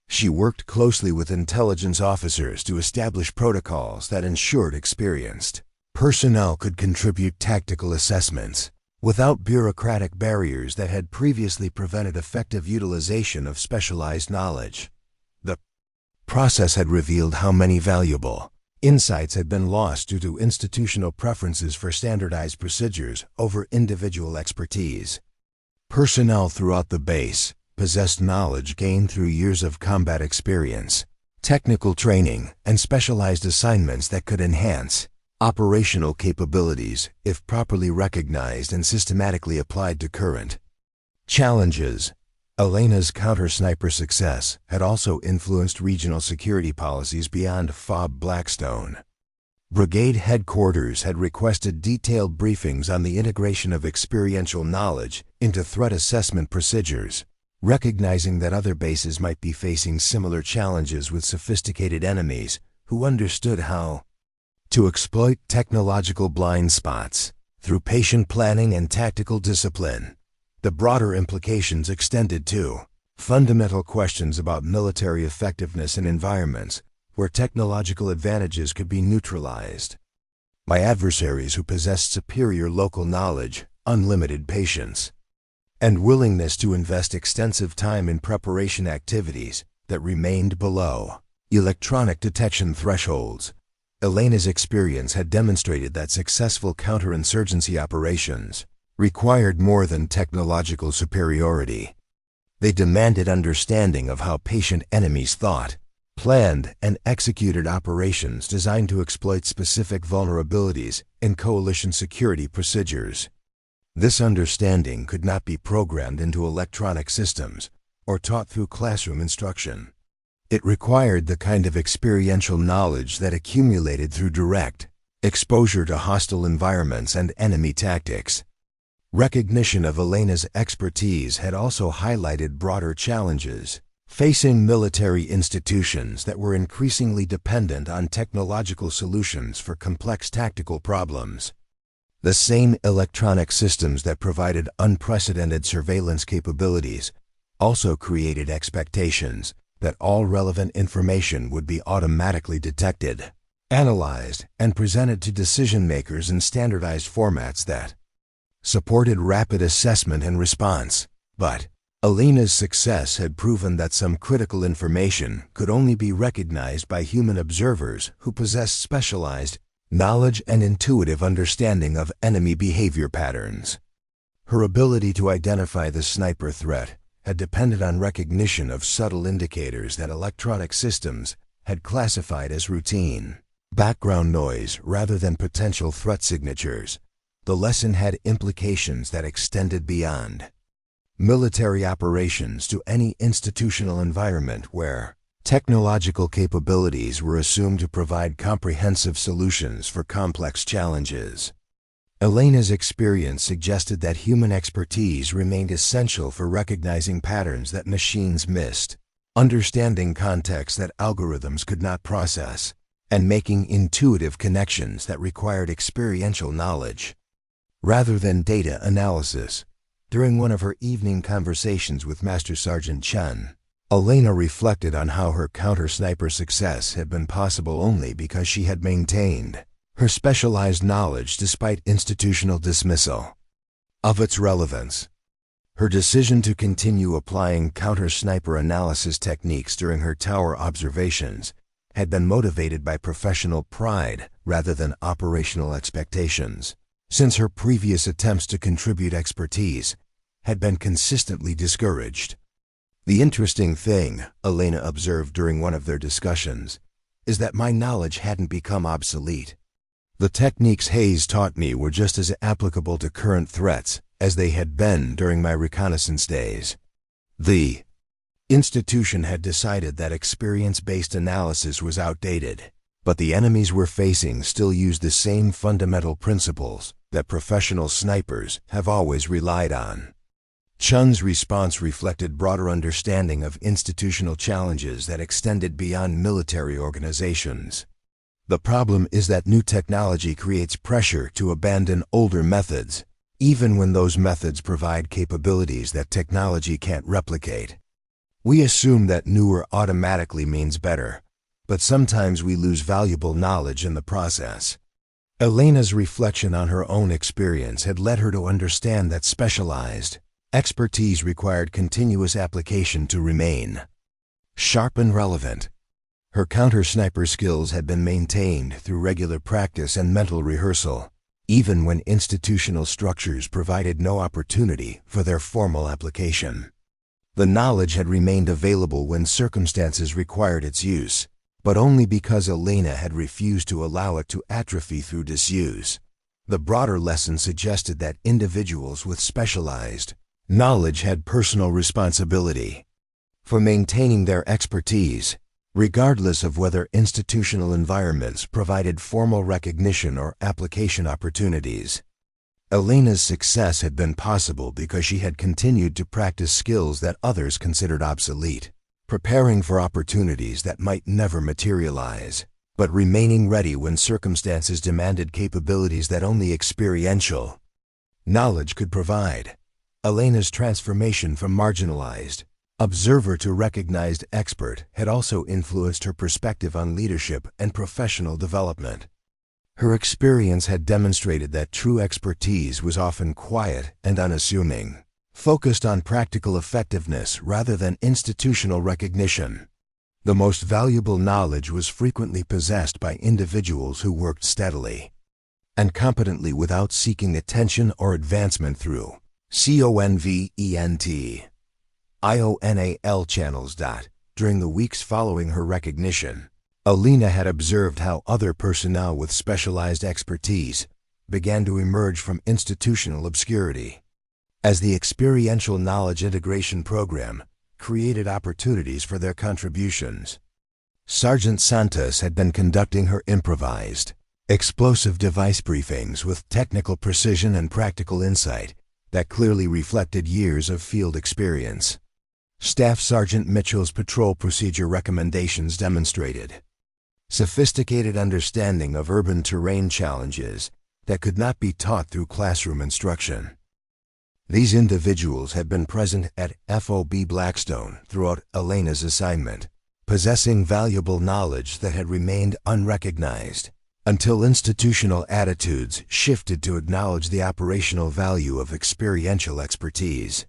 Speaker 1: She worked closely with intelligence officers to establish protocols that ensured experienced personnel could contribute tactical assessments without bureaucratic barriers that had previously prevented effective utilization of specialized knowledge. The process had revealed how many valuable Insights had been lost due to institutional preferences for standardized procedures over individual expertise. Personnel throughout the base possessed knowledge gained through years of combat experience, technical training, and specialized assignments that could enhance operational capabilities if properly recognized and systematically applied to current challenges. Elena's counter-sniper success had also influenced regional security policies beyond FOB Blackstone. Brigade headquarters had requested detailed briefings on the integration of experiential knowledge into threat assessment procedures, recognizing that other bases might be facing similar challenges with sophisticated enemies who understood how to exploit technological blind spots through patient planning and tactical discipline. The broader implications extended to fundamental questions about military effectiveness in environments where technological advantages could be neutralized by adversaries who possessed superior local knowledge, unlimited patience, and willingness to invest extensive time in preparation activities that remained below electronic detection thresholds. Elena's experience had demonstrated that successful counterinsurgency operations required more than technological superiority. They demanded understanding of how patient enemies thought, planned, and executed operations designed to exploit specific vulnerabilities in coalition security procedures. This understanding could not be programmed into electronic systems or taught through classroom instruction. It required the kind of experiential knowledge that accumulated through direct exposure to hostile environments and enemy tactics. Recognition of Elena's expertise had also highlighted broader challenges facing military institutions that were increasingly dependent on technological solutions for complex tactical problems. The same electronic systems that provided unprecedented surveillance capabilities also created expectations that all relevant information would be automatically detected, analyzed, and presented to decision-makers in standardized formats that supported rapid assessment and response. But Elena's success had proven that some critical information could only be recognized by human observers who possessed specialized knowledge and intuitive understanding of enemy behavior patterns. Her ability to identify the sniper threat had depended on recognition of subtle indicators that electronic systems had classified as routine background noise rather than potential threat signatures. The lesson had implications that extended beyond military operations to any institutional environment where technological capabilities were assumed to provide comprehensive solutions for complex challenges. Elena's experience suggested that human expertise remained essential for recognizing patterns that machines missed, understanding contexts that algorithms could not process, and making intuitive connections that required experiential knowledge rather than data analysis. During one of her evening conversations with Master Sergeant Chen, Elena reflected on how her counter-sniper success had been possible only because she had maintained her specialized knowledge despite institutional dismissal of its relevance. Her decision to continue applying counter-sniper analysis techniques during her tower observations had been motivated by professional pride rather than operational expectations, since her previous attempts to contribute expertise had been consistently discouraged. The interesting thing, Elena observed during one of their discussions, is that my knowledge hadn't become obsolete. The techniques Hayes taught me were just as applicable to current threats as they had been during my reconnaissance days. The institution had decided that experience-based analysis was outdated, but the enemies we're facing still use the same fundamental principles that professional snipers have always relied on. Chun's response reflected broader understanding of institutional challenges that extended beyond military organizations. The problem is that new technology creates pressure to abandon older methods, even when those methods provide capabilities that technology can't replicate. We assume that newer automatically means better, but sometimes we lose valuable knowledge in the process. Elena's reflection on her own experience had led her to understand that specialized expertise required continuous application to remain sharp and relevant. Her counter-sniper skills had been maintained through regular practice and mental rehearsal, even when institutional structures provided no opportunity for their formal application. The knowledge had remained available when circumstances required its use, but only because Elena had refused to allow it to atrophy through disuse. The broader lesson suggested that individuals with specialized knowledge had personal responsibility for maintaining their expertise, regardless of whether institutional environments provided formal recognition or application opportunities. Elena's success had been possible because she had continued to practice skills that others considered obsolete, preparing for opportunities that might never materialize, but remaining ready when circumstances demanded capabilities that only experiential knowledge could provide. Elena's transformation from marginalized observer to recognized expert had also influenced her perspective on leadership and professional development. Her experience had demonstrated that true expertise was often quiet and unassuming, focused on practical effectiveness rather than institutional recognition. The most valuable knowledge was frequently possessed by individuals who worked steadily and competently without seeking attention or advancement through conventional channels. During the weeks following her recognition, Elena had observed how other personnel with specialized expertise began to emerge from institutional obscurity, as the experiential knowledge integration program created opportunities for their contributions. Sergeant Santos had been conducting her improvised, explosive device briefings with technical precision and practical insight that clearly reflected years of field experience. Staff Sergeant Mitchell's patrol procedure recommendations demonstrated sophisticated understanding of urban terrain challenges that could not be taught through classroom instruction. These individuals had been present at FOB Blackstone throughout Elena's assignment, possessing valuable knowledge that had remained unrecognized until institutional attitudes shifted to acknowledge the operational value of experiential expertise.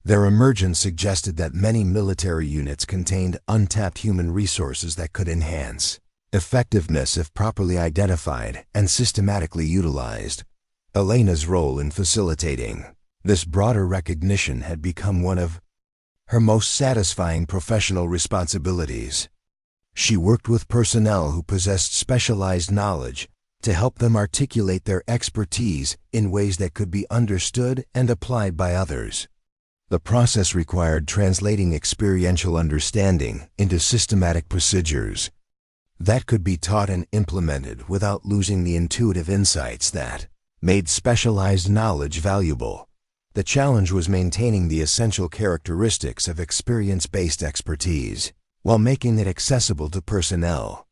Speaker 1: Their emergence suggested that many military units contained untapped human resources that could enhance effectiveness if properly identified and systematically utilized. Elena's role in facilitating this broader recognition had become one of her most satisfying professional responsibilities. She worked with personnel who possessed specialized knowledge to help them articulate their expertise in ways that could be understood and applied by others. The process required translating experiential understanding into systematic procedures that could be taught and implemented without losing the intuitive insights that made specialized knowledge valuable. The challenge was maintaining the essential characteristics of experience-based expertise while making it accessible to personnel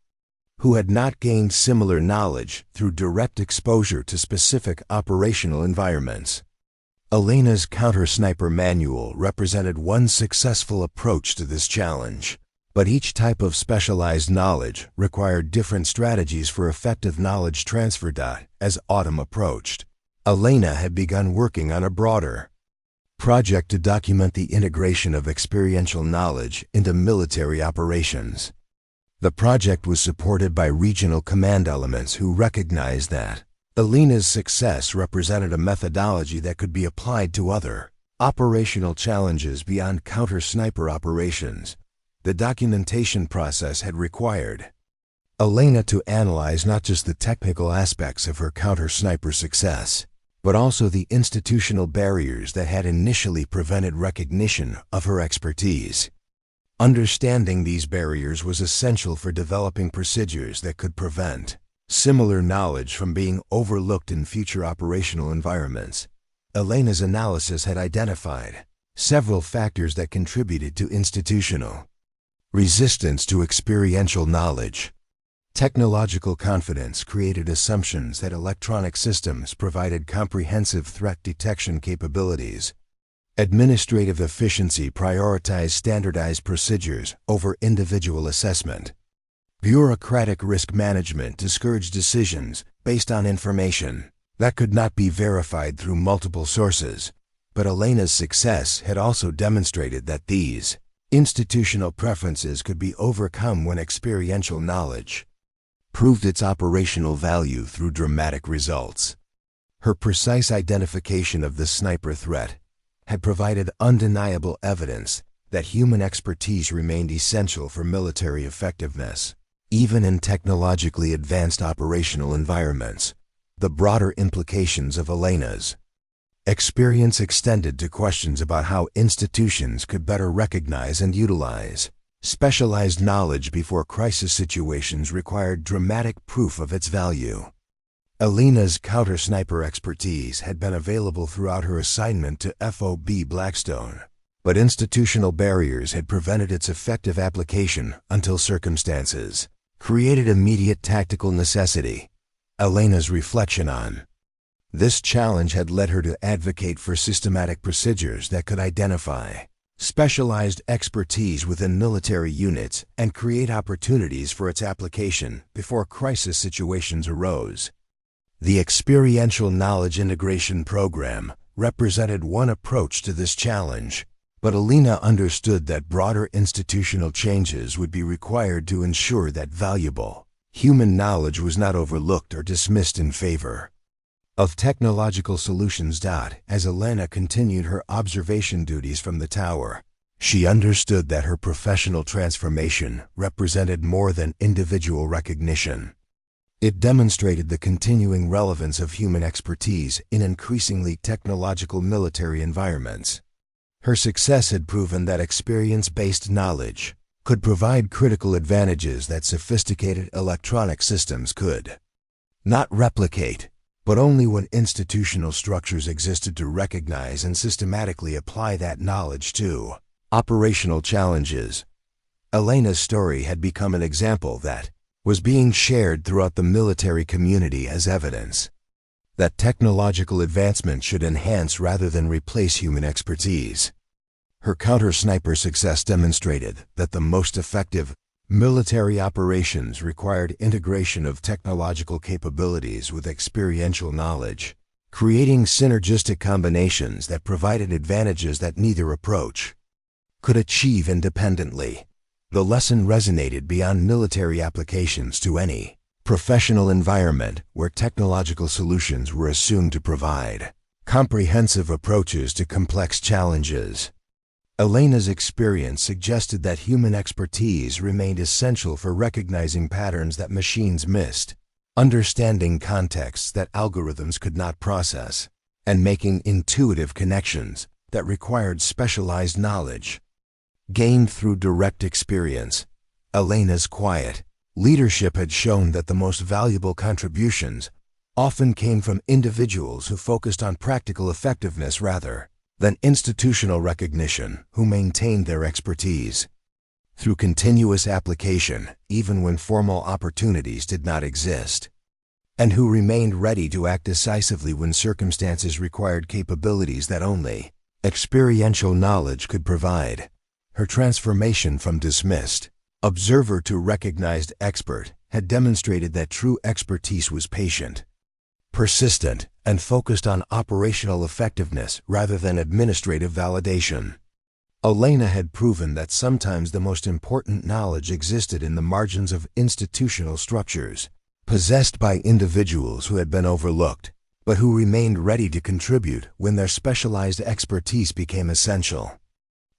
Speaker 1: who had not gained similar knowledge through direct exposure to specific operational environments. Elena's counter-sniper manual represented one successful approach to this challenge, but each type of specialized knowledge required different strategies for effective knowledge transfer. As autumn approached, Elena had begun working on a broader project to document the integration of experiential knowledge into military operations. The project was supported by regional command elements who recognized that Elena's success represented a methodology that could be applied to other operational challenges beyond counter-sniper operations. The documentation process had required Elena to analyze not just the technical aspects of her counter-sniper success, but also the institutional barriers that had initially prevented recognition of her expertise. Understanding these barriers was essential for developing procedures that could prevent similar knowledge from being overlooked in future operational environments. Elena's analysis had identified several factors that contributed to institutional resistance to experiential knowledge. Technological confidence created assumptions that electronic systems provided comprehensive threat detection capabilities. Administrative efficiency prioritized standardized procedures over individual assessment. Bureaucratic risk management discouraged decisions based on information that could not be verified through multiple sources. But Elena's success had also demonstrated that these Institutional preferences could be overcome when experiential knowledge proved its operational value through dramatic results. Her precise identification of the sniper threat had provided undeniable evidence that human expertise remained essential for military effectiveness, even in technologically advanced operational environments. The broader implications of Elena's experience extended to questions about how institutions could better recognize and utilize specialized knowledge before crisis situations required dramatic proof of its value. Elena's counter-sniper expertise had been available throughout her assignment to FOB Blackstone, but institutional barriers had prevented its effective application until circumstances created immediate tactical necessity. Elena's reflection on this challenge had led her to advocate for systematic procedures that could identify specialized expertise within military units and create opportunities for its application before crisis situations arose. The Experiential Knowledge Integration Program represented one approach to this challenge, but Elena understood that broader institutional changes would be required to ensure that valuable human knowledge was not overlooked or dismissed in favor of technological solutions. As Elena continued her observation duties from the tower, she understood that her professional transformation represented more than individual recognition. It demonstrated the continuing relevance of human expertise in increasingly technological military environments. Her success had proven that experience-based knowledge could provide critical advantages that sophisticated electronic systems could not replicate, but only when institutional structures existed to recognize and systematically apply that knowledge to operational challenges. Elena's story had become an example that was being shared throughout the military community as evidence that technological advancement should enhance rather than replace human expertise. Her counter-sniper success demonstrated that the most effective military operations required integration of technological capabilities with experiential knowledge, creating synergistic combinations that provided advantages that neither approach could achieve independently. The lesson resonated beyond military applications to any professional environment where technological solutions were assumed to provide comprehensive approaches to complex challenges. Elena's experience suggested that human expertise remained essential for recognizing patterns that machines missed, understanding contexts that algorithms could not process, and making intuitive connections that required specialized knowledge gained through direct experience. Elena's quiet leadership had shown that the most valuable contributions often came from individuals who focused on practical effectiveness rather than institutional recognition, who maintained their expertise through continuous application even when formal opportunities did not exist, and who remained ready to act decisively when circumstances required capabilities that only experiential knowledge could provide. Her transformation from dismissed observer to recognized expert had demonstrated that true expertise was patient, persistent, and focused on operational effectiveness rather than administrative validation. Elena had proven that sometimes the most important knowledge existed in the margins of institutional structures, possessed by individuals who had been overlooked, but who remained ready to contribute when their specialized expertise became essential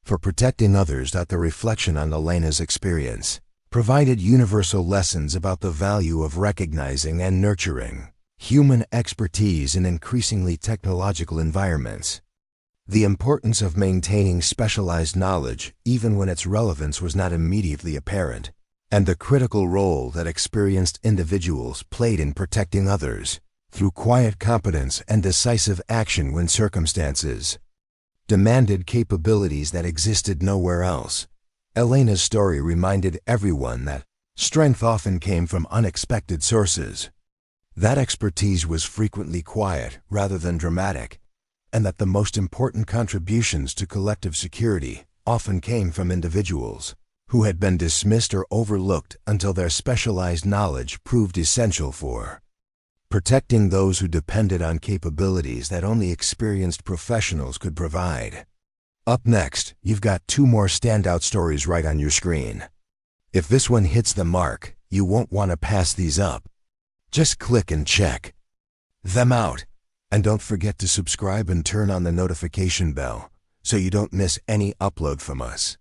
Speaker 1: for protecting others. The reflection on Elena's experience provided universal lessons about the value of recognizing and nurturing human expertise in increasingly technological environments, the importance of maintaining specialized knowledge even when its relevance was not immediately apparent, and the critical role that experienced individuals played in protecting others through quiet competence and decisive action when circumstances demanded capabilities that existed nowhere else. Elena's story reminded everyone that strength often came from unexpected sources, that expertise was frequently quiet rather than dramatic, and that the most important contributions to collective security often came from individuals who had been dismissed or overlooked until their specialized knowledge proved essential for protecting those who depended on capabilities that only experienced professionals could provide. Up next, you've got 2 more standout stories right on your screen. If this one hits the mark, you won't want to pass these up. Just click and check them out. And don't forget to subscribe and turn on the notification bell so you don't miss any upload from us.